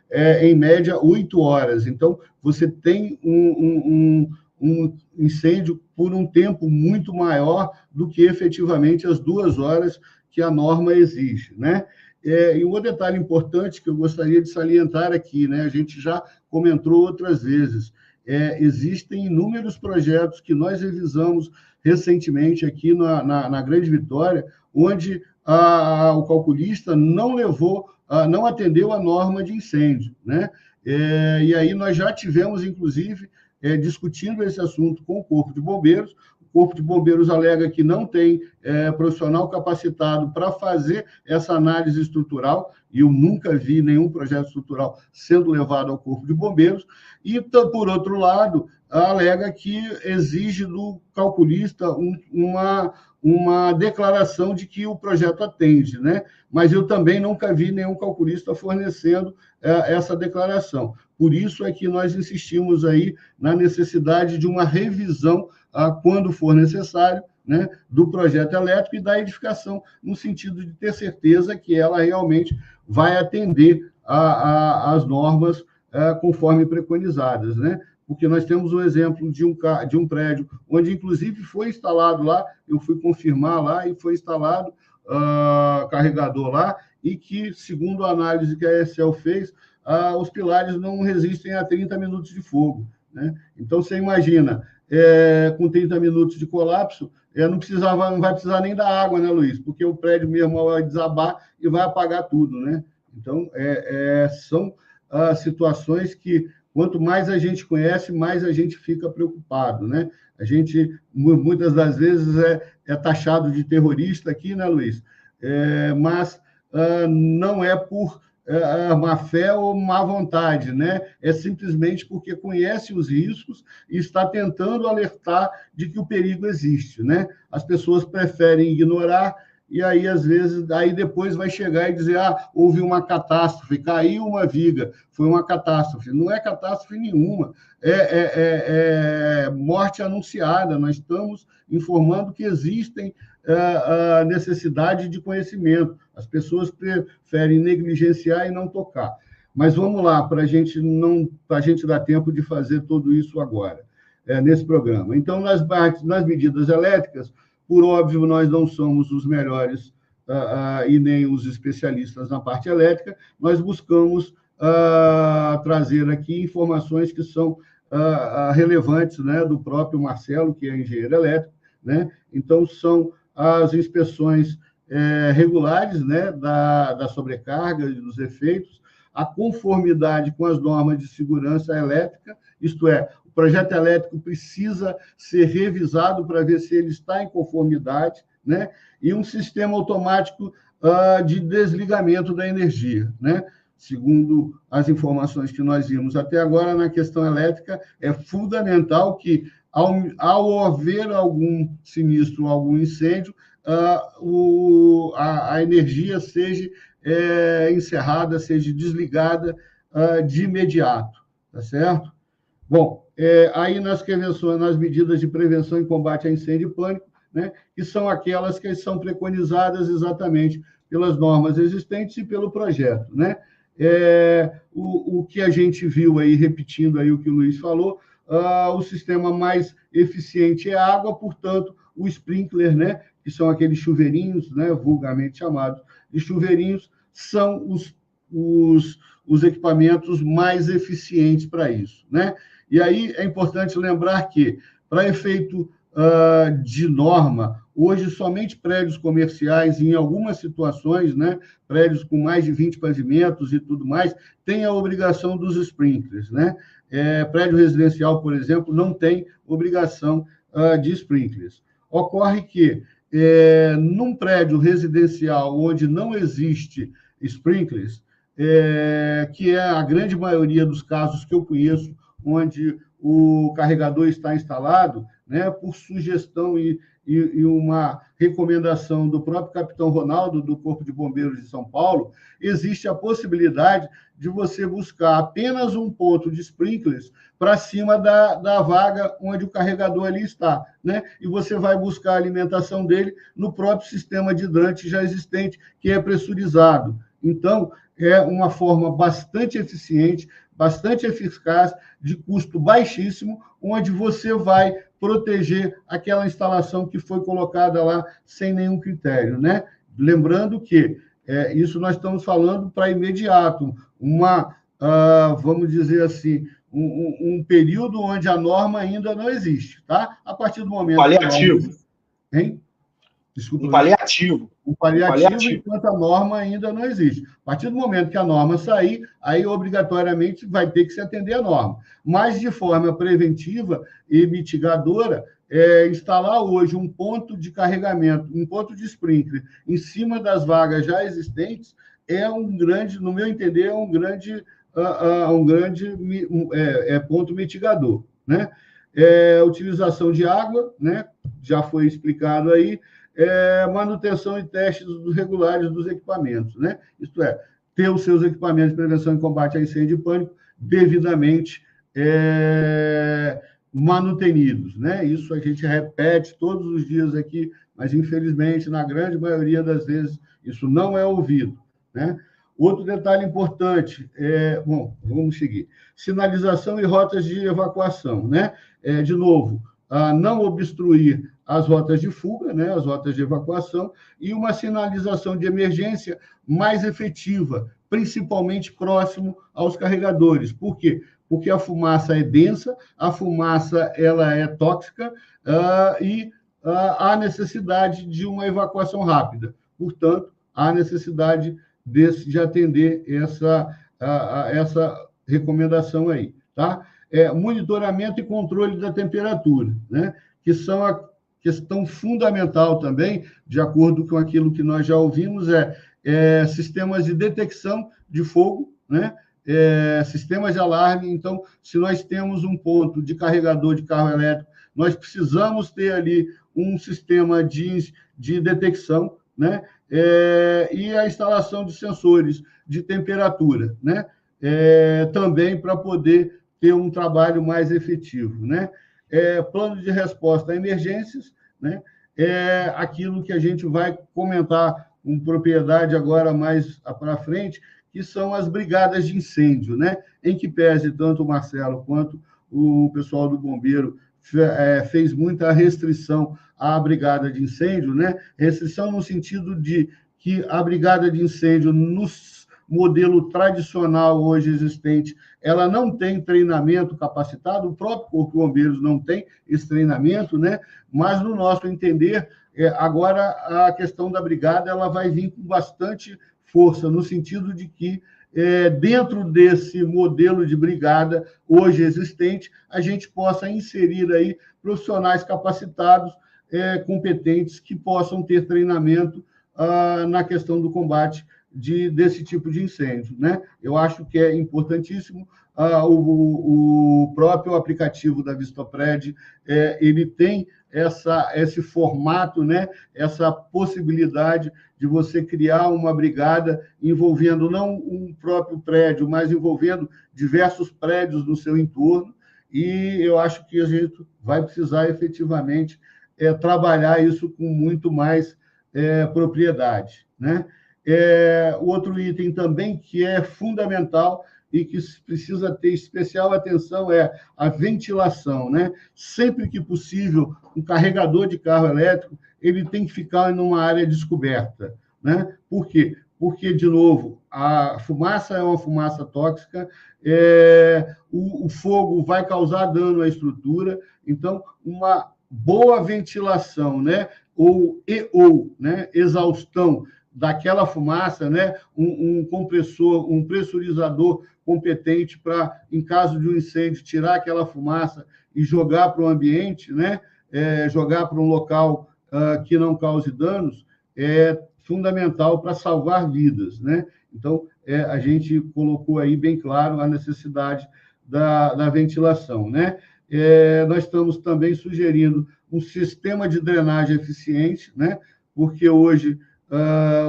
em média, 8 horas. Então, você tem um incêndio por um tempo muito maior do que, efetivamente, as 2 horas que a norma exige, né? E um outro detalhe importante que eu gostaria de salientar aqui, né? A gente já comentou outras vezes, existem inúmeros projetos que nós revisamos recentemente aqui na Grande Vitória, onde o calculista não atendeu a norma de incêndio, né? E aí nós já tivemos, inclusive, discutindo esse assunto com o Corpo de Bombeiros. O Corpo de Bombeiros alega que não tem profissional capacitado para fazer essa análise estrutural, e eu nunca vi nenhum projeto estrutural sendo levado ao Corpo de Bombeiros, e, por outro lado, alega que exige do calculista uma declaração de que o projeto atende, né? Mas eu também nunca vi nenhum calculista fornecendo essa declaração. Por isso é que nós insistimos aí na necessidade de uma revisão, quando for necessário, né, do projeto elétrico e da edificação, no sentido de ter certeza que ela realmente vai atender às normas conforme preconizadas, né? Porque nós temos um exemplo de um prédio onde, inclusive, foi instalado lá, eu fui confirmar lá, e foi instalado carregador lá, e que, segundo a análise que a ESEL fez, os pilares não resistem a 30 minutos de fogo, né? Então, você imagina, com 30 minutos de colapso, não vai precisar nem da água, né, Luiz? Porque o prédio mesmo vai desabar e vai apagar tudo, né? Então, são situações que, quanto mais a gente conhece, mais a gente fica preocupado, né? A gente, muitas das vezes, é taxado de terrorista aqui, né, Luiz? Mas não é por má fé ou má vontade, né? É simplesmente porque conhece os riscos e está tentando alertar de que o perigo existe, né? As pessoas preferem ignorar, e aí, às vezes, aí depois vai chegar e dizer, houve uma catástrofe, caiu uma viga, foi uma catástrofe. Não é catástrofe nenhuma, é morte anunciada. Nós estamos informando que existem a necessidade de conhecimento. As pessoas preferem negligenciar e não tocar. Mas vamos lá, para a gente dar tempo de fazer tudo isso agora, nesse programa. Então, nas medidas elétricas, por óbvio, nós não somos os melhores e nem os especialistas na parte elétrica, nós buscamos trazer aqui informações que são relevantes, né, do próprio Marcelo, que é engenheiro elétrico, né? Então, são as inspeções regulares, né, da sobrecarga e dos efeitos, a conformidade com as normas de segurança elétrica, isto é, o projeto elétrico precisa ser revisado para ver se ele está em conformidade, né? E um sistema automático de desligamento da energia, né? Segundo as informações que nós vimos até agora, na questão elétrica, é fundamental que, ao haver algum sinistro, algum incêndio, a energia seja encerrada, seja desligada de imediato, tá certo? Bom, aí nas medidas de prevenção e combate a incêndio e pânico, né, que são aquelas que são preconizadas exatamente pelas normas existentes e pelo projeto, né? O que a gente viu aí, repetindo aí o que o Luiz falou, o sistema mais eficiente é água, portanto, o sprinkler, né, que são aqueles chuveirinhos, né, vulgarmente chamados de chuveirinhos, são os equipamentos mais eficientes para isso, né? E aí é importante lembrar que, para efeito de norma, hoje somente prédios comerciais, em algumas situações, né, prédios com mais de 20 pavimentos e tudo mais, têm a obrigação dos sprinklers, né? Prédio residencial, por exemplo, não tem obrigação de sprinklers. Ocorre que, num prédio residencial onde não existe sprinklers, que é a grande maioria dos casos que eu conheço, onde o carregador está instalado, né, por sugestão e uma recomendação do próprio capitão Ronaldo, do Corpo de Bombeiros de São Paulo, existe a possibilidade de você buscar apenas um ponto de sprinklers para cima da vaga onde o carregador ali está, né? E você vai buscar a alimentação dele no próprio sistema de hidrante já existente, que é pressurizado. Então, é uma forma bastante eficiente, bastante eficaz, de custo baixíssimo, onde você vai proteger aquela instalação que foi colocada lá sem nenhum critério, né? Lembrando que isso nós estamos falando para imediato, vamos dizer assim, um período onde a norma ainda não existe, tá? A partir do momento... Paliativo. Hein? Desculpa. Um paliativo. Um paliativo enquanto a norma ainda não existe. A partir do momento que a norma sair, aí obrigatoriamente vai ter que se atender à norma. Mas, de forma preventiva e mitigadora, instalar hoje um ponto de carregamento, um ponto de sprinkler em cima das vagas já existentes no meu entender, um grande ponto mitigador, né? Utilização de água, né? Já foi explicado aí. Manutenção e testes regulares dos equipamentos, né? Isto é, ter os seus equipamentos de prevenção e combate a incêndio e pânico devidamente manutenidos, né? Isso a gente repete todos os dias aqui, mas, infelizmente, na grande maioria das vezes, isso não é ouvido, né? Outro detalhe importante, vamos seguir. Sinalização e rotas de evacuação, né? De novo, não obstruir as rotas de fuga, né, as rotas de evacuação, e uma sinalização de emergência mais efetiva, principalmente próximo aos carregadores. Por quê? Porque a fumaça é densa, a fumaça ela é tóxica e há necessidade de uma evacuação rápida. Portanto, há necessidade de atender essa recomendação aí, tá? Monitoramento e controle da temperatura, né, que são a questão fundamental também, de acordo com aquilo que nós já ouvimos, sistemas de detecção de fogo, né? Sistemas de alarme. Então, se nós temos um ponto de carregador de carro elétrico, nós precisamos ter ali um sistema de detecção, né? E a instalação de sensores de temperatura, né? Também para poder ter um trabalho mais efetivo, né? Plano de resposta a emergências, né? Aquilo que a gente vai comentar com propriedade agora mais para frente, que são as brigadas de incêndio, né? Em que pese tanto o Marcelo quanto o pessoal do Bombeiro fez muita restrição à brigada de incêndio, né? Restrição no sentido de que a brigada de incêndio, no modelo tradicional hoje existente, ela não tem treinamento capacitado, o próprio Corpo de Bombeiros não tem esse treinamento, né? Mas, no nosso entender, agora a questão da brigada ela vai vir com bastante força, no sentido de que, dentro desse modelo de brigada hoje existente, a gente possa inserir aí profissionais capacitados, competentes, que possam ter treinamento na questão do combate desse tipo de incêndio, né? Eu acho que é importantíssimo. O próprio aplicativo da Vistopred, ele tem esse formato, né? Essa possibilidade de você criar uma brigada envolvendo não um próprio prédio, mas envolvendo diversos prédios no seu entorno, e eu acho que a gente vai precisar efetivamente trabalhar isso com muito mais propriedade, né? O outro item também que é fundamental, e que precisa ter especial atenção é a ventilação, né? Sempre que possível, um carregador de carro elétrico ele tem que ficar em uma área descoberta, né? Por quê? Porque, de novo, a fumaça é uma fumaça tóxica, o fogo vai causar dano à estrutura, então, uma boa ventilação, né? ou né? Exaustão daquela fumaça, né? Um compressor, um pressurizador competente para, em caso de um incêndio, tirar aquela fumaça e jogar para o ambiente, né? Jogar para um local que não cause danos, é fundamental para salvar vidas, né? Então, a gente colocou aí bem claro a necessidade da ventilação, né? Nós estamos também sugerindo um sistema de drenagem eficiente, né? Porque hoje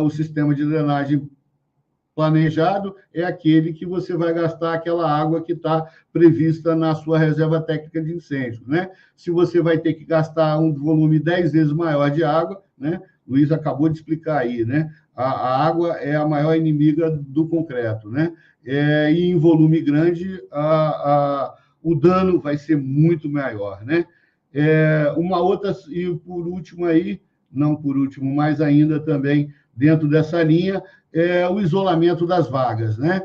o sistema de drenagem planejado é aquele que você vai gastar aquela água que está prevista na sua reserva técnica de incêndio, né? Se você vai ter que gastar um volume 10 vezes maior de água, né? Luiz acabou de explicar aí, né? A água é a maior inimiga do concreto, né? E em volume grande, o dano vai ser muito maior, né? Uma outra, e por último aí, não por último, mas ainda também dentro dessa linha, o isolamento das vagas, né?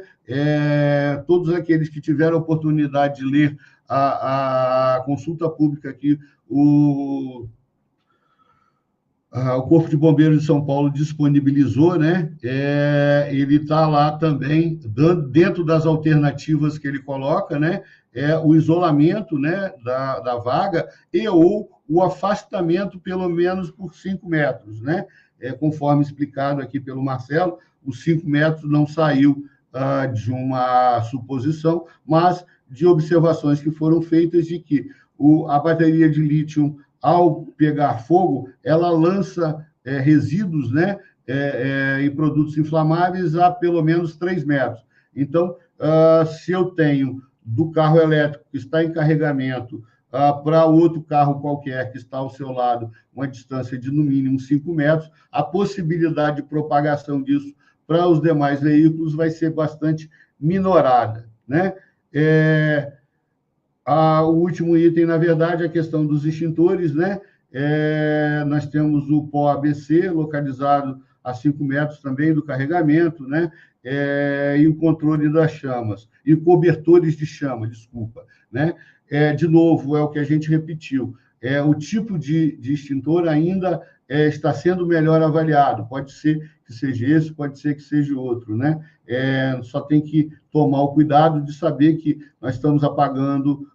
Todos aqueles que tiveram a oportunidade de ler a consulta pública que o Corpo de Bombeiros de São Paulo disponibilizou, né? Ele está lá também, dentro das alternativas que ele coloca, né? O isolamento, né, da vaga ou o afastamento, pelo menos, por 5 metros, né? Conforme explicado aqui pelo Marcelo, os 5 metros não saiu de uma suposição, mas de observações que foram feitas de que a bateria de lítio, ao pegar fogo, ela lança resíduos, né, em produtos inflamáveis a pelo menos 3 metros. Então, se eu tenho do carro elétrico que está em carregamento para outro carro qualquer que está ao seu lado, uma distância de, no mínimo, 5 metros, a possibilidade de propagação disso para os demais veículos vai ser bastante minorada, né? O último item, na verdade, é a questão dos extintores, né? Nós temos o pó ABC, localizado a 5 metros também do carregamento, né? E o controle das chamas, e cobertores de chama, desculpa, né? De novo, é o que a gente repetiu, o tipo de extintor ainda está sendo melhor avaliado, pode ser que seja esse, pode ser que seja outro, né? Só tem que tomar o cuidado de saber que nós estamos apagando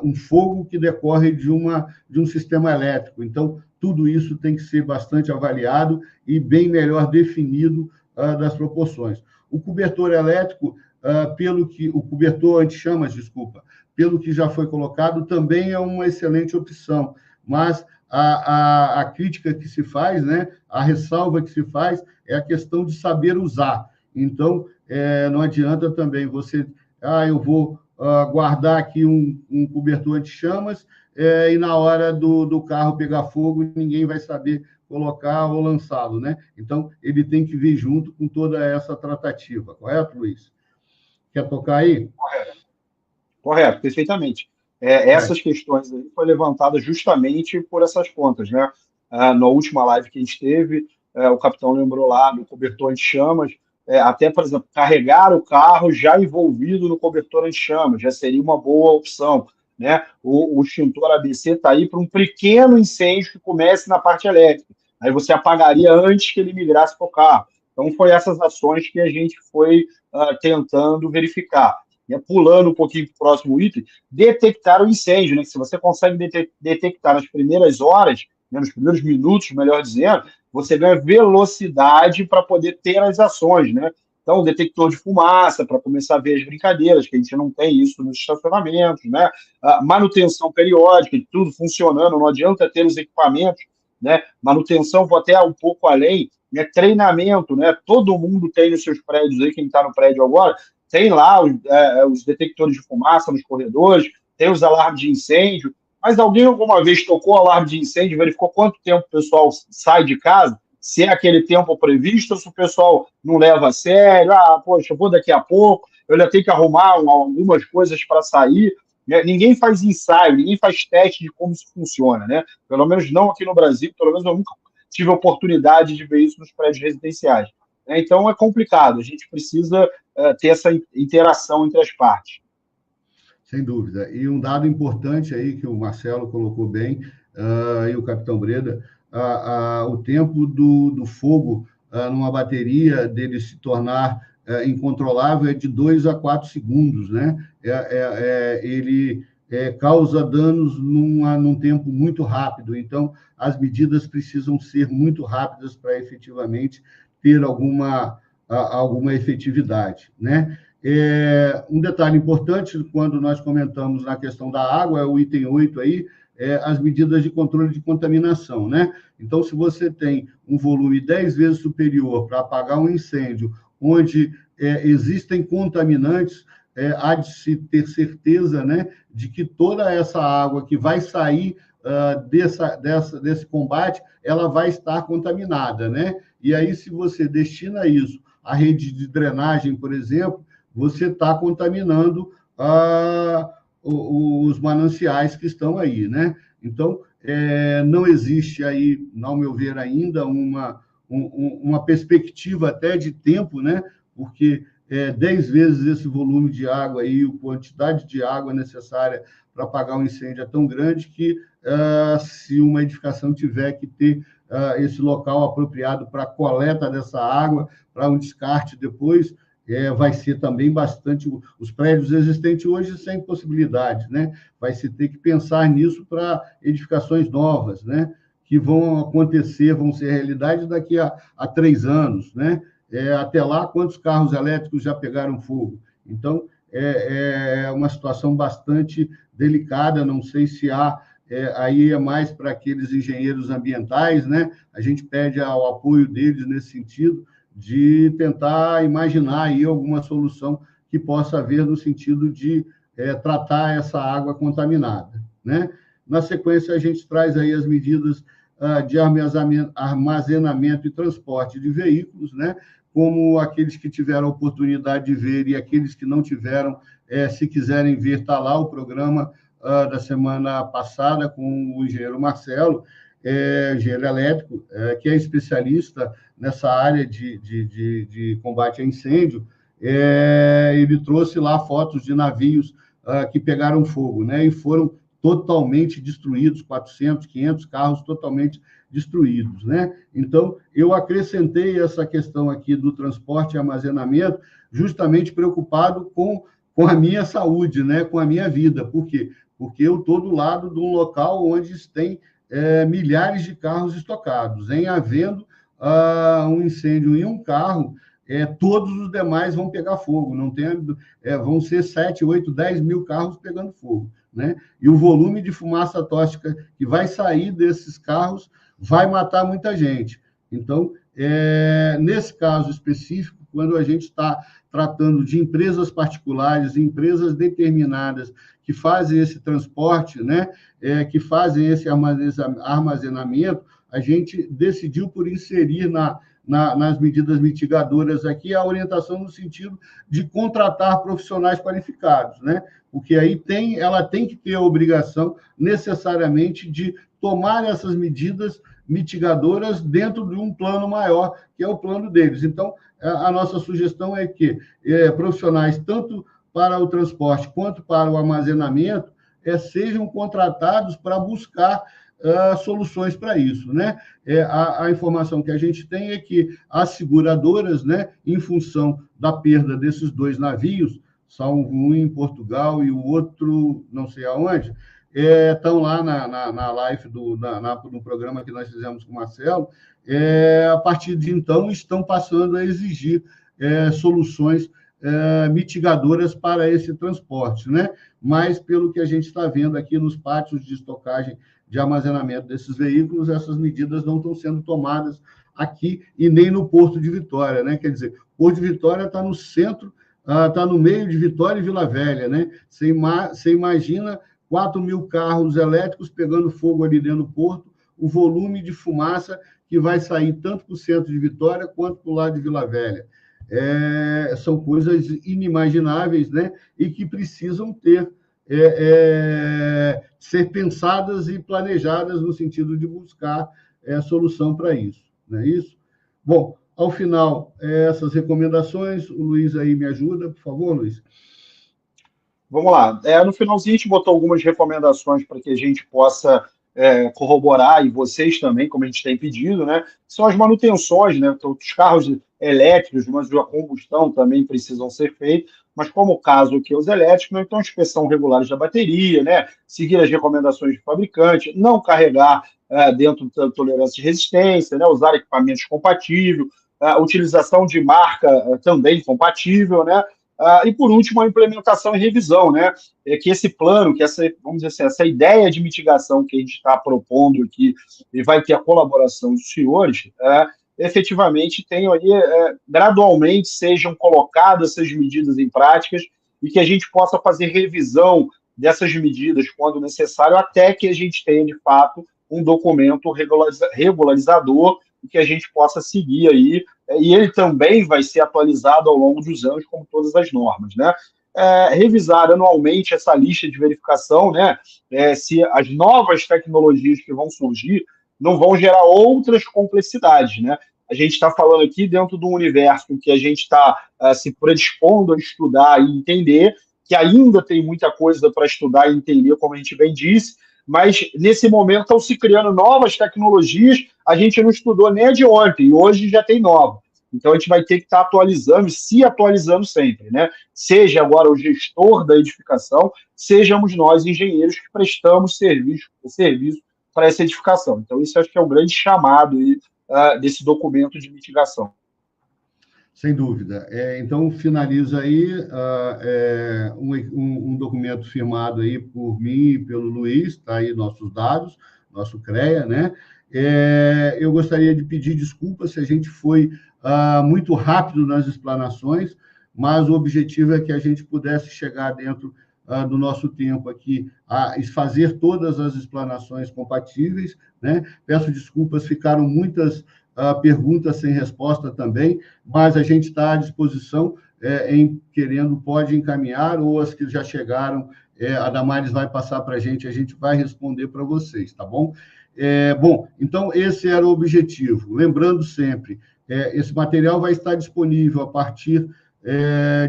um fogo que decorre de um sistema elétrico. Então, tudo isso tem que ser bastante avaliado e bem melhor definido das proporções. O cobertor elétrico, o cobertor anti-chamas, desculpa, pelo que já foi colocado, também é uma excelente opção, mas a crítica que se faz, né, a ressalva que se faz, é a questão de saber usar. Então, não adianta também você, eu vou guardar aqui um cobertor anti-chamas, e na hora do carro pegar fogo, ninguém vai saber colocar ou lançá-lo, né? Então, ele tem que vir junto com toda essa tratativa. Correto, Luiz? Quer tocar aí? Correto, perfeitamente. Essas questões aí foram levantadas justamente por essas contas, né? Na última live que a gente teve, o capitão lembrou lá do cobertor anti-chamas, até, por exemplo, carregar o carro já envolvido no cobertor anti-chamas, já seria uma boa opção, né? O extintor ABC está aí para um pequeno incêndio que comece na parte elétrica. Aí você apagaria antes que ele migrasse para o carro. Então, foi essas ações que a gente foi tentando verificar. Pulando um pouquinho para o próximo item, detectar o incêndio, né? Se você consegue detectar nas primeiras horas, né, nos primeiros minutos, melhor dizendo, você ganha velocidade para poder ter as ações, né? Então, detector de fumaça, para começar a ver as brincadeiras, que a gente não tem isso nos estacionamentos, né? Manutenção periódica, tudo funcionando, não adianta ter os equipamentos, né? Manutenção, vou até um pouco além, né? Treinamento, né? Todo mundo tem nos seus prédios aí, quem está no prédio agora, tem lá os detectores de fumaça nos corredores, tem os alarmes de incêndio, mas alguém alguma vez tocou o alarme de incêndio, verificou quanto tempo o pessoal sai de casa? se é aquele tempo previsto, ou se o pessoal não leva a sério, poxa, eu vou daqui a pouco, eu ainda tenho que arrumar algumas coisas para sair, né? Ninguém faz ensaio, ninguém faz teste de como isso funciona, né? Pelo menos não aqui no Brasil, pelo menos eu nunca tive a oportunidade de ver isso nos prédios residenciais, né? Então é complicado, a gente precisa ter essa interação entre as partes. Sem dúvida. E um dado importante aí que o Marcelo colocou bem, e o Capitão Breda, o tempo do fogo numa bateria, dele se tornar incontrolável, é de 2 a 4 segundos, né? Ele causa danos num tempo muito rápido. Então, as medidas precisam ser muito rápidas para efetivamente ter alguma efetividade, né? Um detalhe importante, quando nós comentamos na questão da água, é o item 8 aí, as medidas de controle de contaminação, né? Então, se você tem um volume 10 vezes superior para apagar um incêndio, onde existem contaminantes, há de se ter certeza, né, de que toda essa água que vai sair desse combate, ela vai estar contaminada, né? E aí, se você destina isso à rede de drenagem, por exemplo, você está contaminando os mananciais que estão aí, né? Então, não existe aí, ao meu ver, ainda uma perspectiva até de tempo, né? Porque 10 vezes esse volume de água aí, a quantidade de água necessária para apagar um incêndio é tão grande que, se uma edificação tiver que ter esse local apropriado para a coleta dessa água, para um descarte depois, vai ser também bastante... Os prédios existentes hoje sem possibilidades, né? Vai se ter que pensar nisso para edificações novas, né? Que vão acontecer, vão ser realidade daqui a 3 anos, né? Até lá, quantos carros elétricos já pegaram fogo? Então, é uma situação bastante delicada, não sei se aí é mais para aqueles engenheiros ambientais, né? A gente pede o apoio deles nesse sentido, de tentar imaginar aí alguma solução que possa haver no sentido de tratar essa água contaminada, né? Na sequência, a gente traz aí as medidas de armazenamento e transporte de veículos, né? Como aqueles que tiveram a oportunidade de ver e aqueles que não tiveram, se quiserem ver, está lá o programa da semana passada com o engenheiro Marcelo, engenheiro elétrico, que é especialista nessa área de combate a incêndio. Ele trouxe lá fotos de navios que pegaram fogo, né, e foram totalmente destruídos, 400, 500 carros totalmente destruídos, né? Então, eu acrescentei essa questão aqui do transporte e armazenamento, justamente preocupado com a minha saúde, né, com a minha vida. Por quê? Porque eu estou do lado de um local onde tem milhares de carros estocados. Em havendo um incêndio em um carro, todos os demais vão pegar fogo. Não tem, vão ser 7, 8, 10 mil carros pegando fogo, né? E o volume de fumaça tóxica que vai sair desses carros vai matar muita gente. Então, nesse caso específico, quando a gente está tratando de empresas particulares, empresas determinadas que fazem esse transporte, né, que fazem esse armazenamento, a gente decidiu por inserir nas medidas mitigadoras aqui a orientação no sentido de contratar profissionais qualificados, né? Porque aí ela tem que ter a obrigação necessariamente de tomar essas medidas mitigadoras dentro de um plano maior, que é o plano deles. Então, a nossa sugestão é que profissionais, tanto para o transporte quanto para o armazenamento, sejam contratados para buscar soluções para isso, né? A informação que a gente tem é que as seguradoras, né, em função da perda desses 2 navios, salvo um em Portugal e o outro não sei aonde, estão lá na live no programa que nós fizemos com o Marcelo, a partir de então estão passando a exigir soluções mitigadoras para esse transporte, né? Mas, pelo que a gente está vendo aqui nos pátios de estocagem de armazenamento desses veículos, essas medidas não estão sendo tomadas aqui e nem no Porto de Vitória, né? Quer dizer, Porto de Vitória está no centro, está no meio de Vitória e Vila Velha, né? Você imagina 4 mil carros elétricos pegando fogo ali dentro do porto, o volume de fumaça que vai sair tanto para o centro de Vitória quanto para o lado de Vila Velha. São coisas inimagináveis, né? E que precisam ser pensadas e planejadas no sentido de buscar solução para isso, não é isso? Bom, ao final, essas recomendações, o Luiz aí me ajuda, por favor, Luiz. Vamos lá. No finalzinho, a gente botou algumas recomendações para que a gente possa corroborar, e vocês também, como a gente tem pedido, né? São as manutenções, né? Então, os carros elétricos, mas a combustão também precisam ser feitos, mas como o caso aqui, os elétricos, né? Então, inspeção regular da bateria, né? Seguir as recomendações do fabricante, não carregar dentro da tolerância de resistência, né? Usar equipamentos compatíveis, a utilização de marca também compatível, né? E, por último, a implementação e revisão, né? Que esse plano, que vamos dizer assim, essa ideia de mitigação que a gente está propondo aqui, e vai ter a colaboração dos senhores, efetivamente tenham aí, gradualmente sejam colocadas essas medidas em práticas e que a gente possa fazer revisão dessas medidas quando necessário, até que a gente tenha, de fato, um documento regularizador e que a gente possa seguir aí, e ele também vai ser atualizado ao longo dos anos, como todas as normas, né? Revisar anualmente essa lista de verificação, né? Se as novas tecnologias que vão surgir não vão gerar outras complexidades, né? A gente está falando aqui dentro do universo que a gente está se predispondo a estudar e entender, que ainda tem muita coisa para estudar e entender, como a gente bem disse, mas nesse momento estão se criando novas tecnologias, a gente não estudou nem a de ontem, e hoje já tem nova. Então a gente vai ter que estar atualizando e se atualizando sempre, né? Seja agora o gestor da edificação, sejamos nós engenheiros que prestamos serviço para essa edificação. Então isso acho que é o grande chamado aí, desse documento de mitigação. Sem dúvida. Então, finaliza aí um documento firmado aí por mim e pelo Luiz, está aí nossos dados, nosso CREA, né? Eu gostaria de pedir desculpas se a gente foi muito rápido nas explanações, mas o objetivo é que a gente pudesse chegar dentro do nosso tempo aqui a fazer todas as explanações compatíveis, né? Peço desculpas, ficaram muitas perguntas sem resposta também, mas a gente está à disposição pode encaminhar, ou as que já chegaram, a Damares vai passar para a gente vai responder para vocês, tá bom? Bom, então esse era o objetivo. Lembrando sempre, esse material vai estar disponível a partir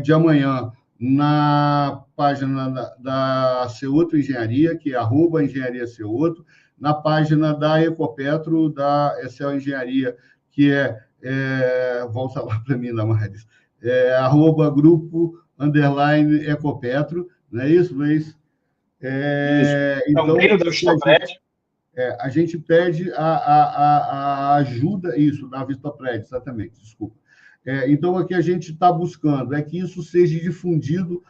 de amanhã na página da Ceoto Engenharia, que é @engenhariaceoto, na página da Ecopetro, da Excel Engenharia, que volta lá para mim, Damares, @grupo_Ecopetro, não é isso, Luiz? Isso. Então, também da Vistopred. A gente pede a ajuda, isso, da Vistopred, exatamente, desculpa. Então, o que a gente está buscando é que isso seja difundido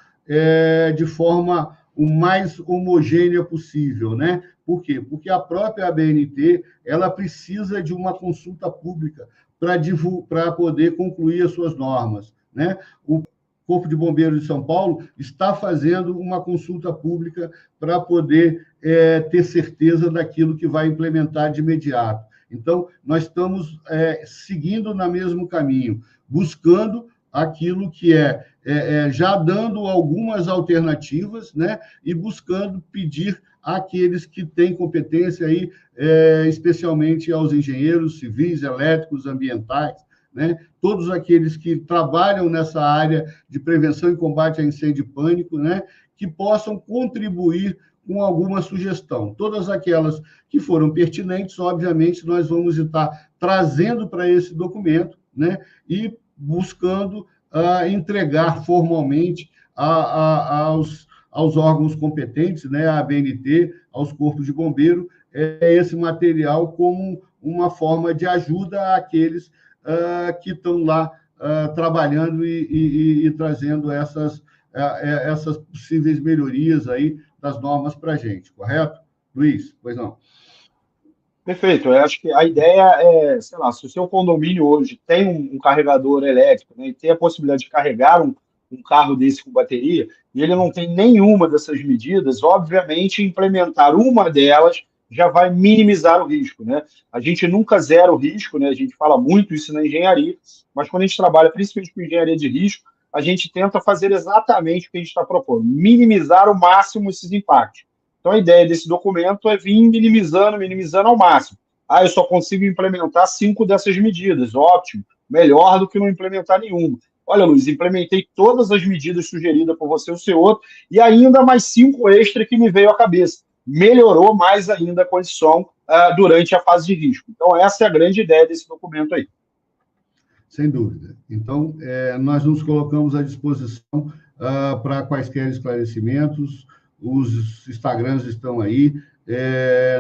de forma o mais homogênea possível, né? Por quê? Porque a própria ABNT ela precisa de uma consulta pública para poder concluir as suas normas, né? O Corpo de Bombeiros de São Paulo está fazendo uma consulta pública para poder ter certeza daquilo que vai implementar de imediato. Então, nós estamos seguindo no mesmo caminho, buscando aquilo que já dando algumas alternativas, né? E buscando pedir àqueles que têm competência aí, especialmente aos engenheiros civis, elétricos, ambientais, né? Todos aqueles que trabalham nessa área de prevenção e combate a incêndio e pânico, né? Que possam contribuir com alguma sugestão. Todas aquelas que foram pertinentes, obviamente, nós vamos estar trazendo para esse documento, né? E buscando entregar formalmente aos órgãos competentes, né, à ABNT, aos corpos de bombeiro, esse material como uma forma de ajuda àqueles que estão lá trabalhando e trazendo essas possíveis melhorias aí das normas para a gente, correto? Luiz, pois não? Perfeito. Eu acho que a ideia é, sei lá, se o seu condomínio hoje tem um carregador elétrico, né, e tem a possibilidade de carregar um carro desse com bateria, e ele não tem nenhuma dessas medidas, obviamente, implementar uma delas já vai minimizar o risco, né? A gente nunca zera o risco, né? A gente fala muito isso na engenharia, mas quando a gente trabalha principalmente com engenharia de risco, a gente tenta fazer exatamente o que a gente está propondo, minimizar ao máximo esses impactos. Então, a ideia desse documento é vir minimizando ao máximo. Eu só consigo implementar 5 dessas medidas. Ótimo, melhor do que não implementar nenhuma. Olha, Luiz, implementei todas as medidas sugeridas por você, o seu outro, e ainda mais 5 extra que me veio à cabeça. Melhorou mais ainda a condição durante a fase de risco. Então, essa é a grande ideia desse documento aí. Sem dúvida. Então, nós nos colocamos à disposição para quaisquer esclarecimentos. Os Instagrams estão aí.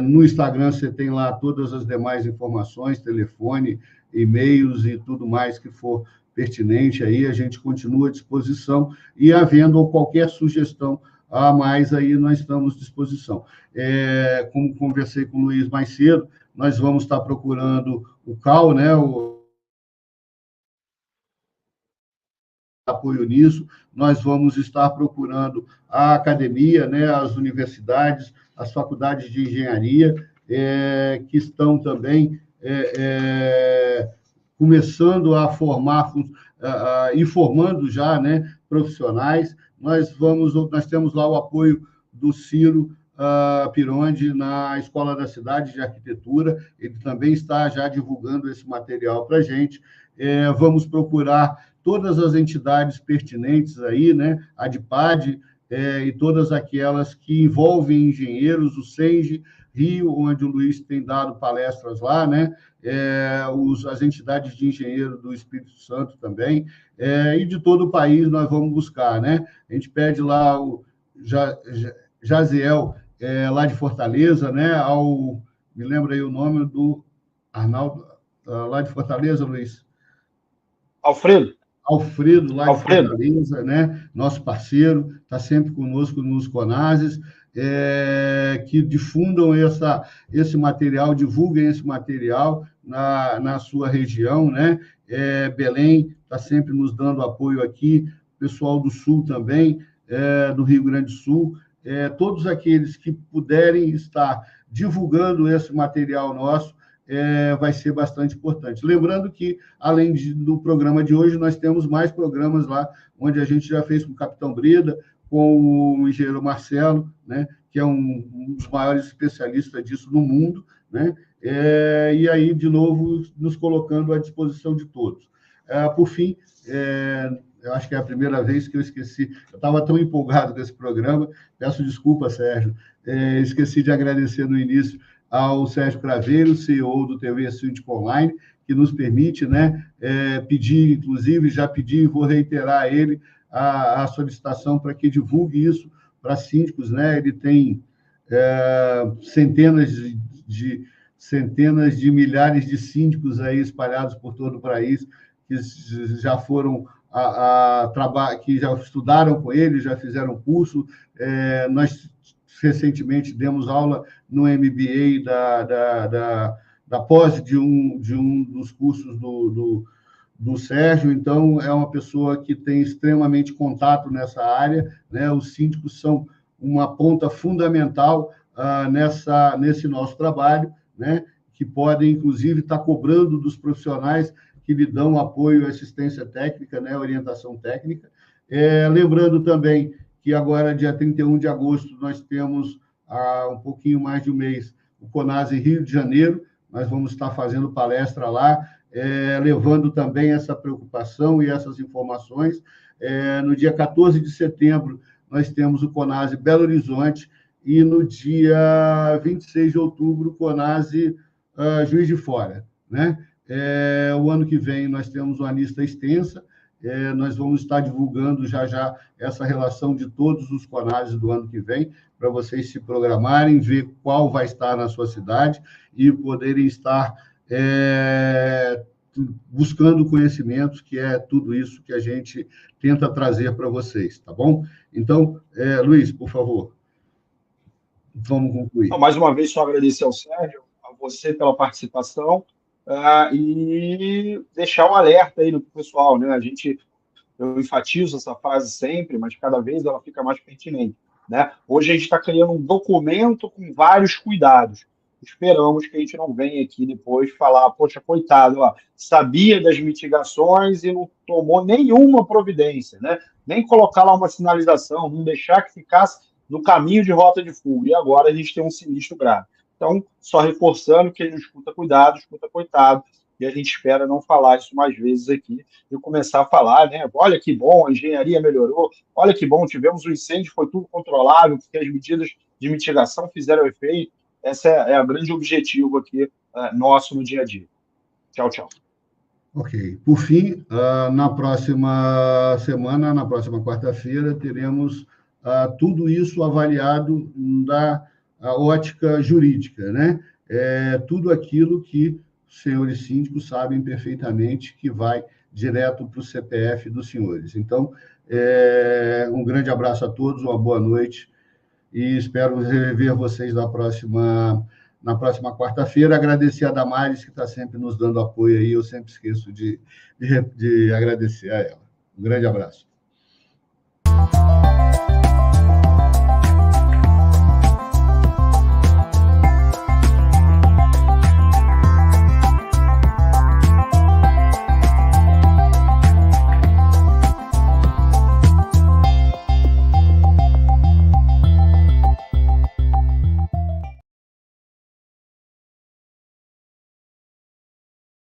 No Instagram você tem lá todas as demais informações, telefone, e-mails e tudo mais que for pertinente aí, a gente continua à disposição e havendo qualquer sugestão a mais aí, nós estamos à disposição. Como conversei com o Luiz mais cedo, nós vamos estar procurando o CAL, né, o apoio nisso, nós vamos estar procurando a academia, né, as universidades, as faculdades de engenharia, que estão também começando a formar e formando já, né, profissionais. Nós temos lá o apoio do Ciro Pironde na Escola da Cidade de Arquitetura, ele também está já divulgando esse material para a gente. Vamos procurar todas as entidades pertinentes aí, né, a ADIPAD, e todas aquelas que envolvem engenheiros, o SENGE Rio, onde o Luiz tem dado palestras lá, né, as entidades de engenheiro do Espírito Santo também, e de todo o país nós vamos buscar, né? A gente pede lá o Jaziel, lá de Fortaleza, né, me lembra aí o nome do Arnaldo, lá de Fortaleza, Luiz? Alfredo, lá de Fortaleza, né? Nosso parceiro, está sempre conosco nos CONASES, que difundam esse material, divulguem esse material na sua região, né? Belém está sempre nos dando apoio aqui, pessoal do Sul também, do Rio Grande do Sul, todos aqueles que puderem estar divulgando esse material nosso, vai ser bastante importante. Lembrando que, além do programa de hoje, nós temos mais programas lá, onde a gente já fez com o Capitão Breda, com o engenheiro Marcelo, né, que é um dos maiores especialistas disso no mundo, né, e aí, de novo, nos colocando à disposição de todos. Por fim, eu acho que é a primeira vez que eu esqueci, eu estava tão empolgado com esse programa, peço desculpa, Sérgio, esqueci de agradecer no início ao Sérgio Craveiro, CEO do TV Síndico Online, que nos permite, né, pedir, inclusive, já pedi e vou reiterar a ele a solicitação para que divulgue isso para síndicos, né? Ele tem centenas de milhares de síndicos aí espalhados por todo o país que já foram que já estudaram com ele, já fizeram curso. Nós recentemente demos aula no MBA da pós de um dos cursos do Sérgio, então é uma pessoa que tem extremamente contato nessa área, né? Os síndicos são uma ponta fundamental nesse nosso trabalho, né? Que podem, inclusive, estar cobrando dos profissionais que lhe dão apoio e assistência técnica, né? Orientação técnica. Lembrando também que agora, dia 31 de agosto, nós temos, há um pouquinho mais de um mês, o CONASE Rio de Janeiro, nós vamos estar fazendo palestra lá, levando também essa preocupação e essas informações. No dia 14 de setembro, nós temos o CONASE Belo Horizonte, e no dia 26 de outubro, o CONASE Juiz de Fora, né? O ano que vem, nós temos uma lista extensa, nós vamos estar divulgando já essa relação de todos os CONASES do ano que vem, para vocês se programarem, ver qual vai estar na sua cidade e poderem estar buscando conhecimentos, que é tudo isso que a gente tenta trazer para vocês, tá bom? Então, Luiz, por favor, vamos concluir. Então, mais uma vez, só agradecer ao Sérgio, a você pela participação, e deixar um alerta aí no pessoal, né? Eu enfatizo essa frase sempre, mas cada vez ela fica mais pertinente, né? Hoje a gente está criando um documento com vários cuidados. esperamos que a gente não venha aqui depois falar, poxa, coitado, ó, sabia das mitigações e não tomou nenhuma providência, né? Nem colocar lá uma sinalização, não deixar que ficasse no caminho de rota de fuga. E agora a gente tem um sinistro grave. Então, só reforçando, quem não escuta, cuidado, escuta, coitado, e a gente espera não falar isso mais vezes aqui e começar a falar, né? Olha que bom, a engenharia melhorou, olha que bom, tivemos um incêndio, foi tudo controlável, porque as medidas de mitigação fizeram efeito. Esse é o grande objetivo aqui nosso no dia a dia. Tchau, tchau. Ok. Por fim, na próxima semana, na próxima quarta-feira, teremos tudo isso avaliado da ótica jurídica, né? Tudo aquilo que os senhores síndicos sabem perfeitamente que vai direto para o CPF dos senhores. Então, um grande abraço a todos, uma boa noite e espero rever vocês na próxima quarta-feira. Agradecer a Damares, que está sempre nos dando apoio aí, eu sempre esqueço de agradecer a ela. Um grande abraço.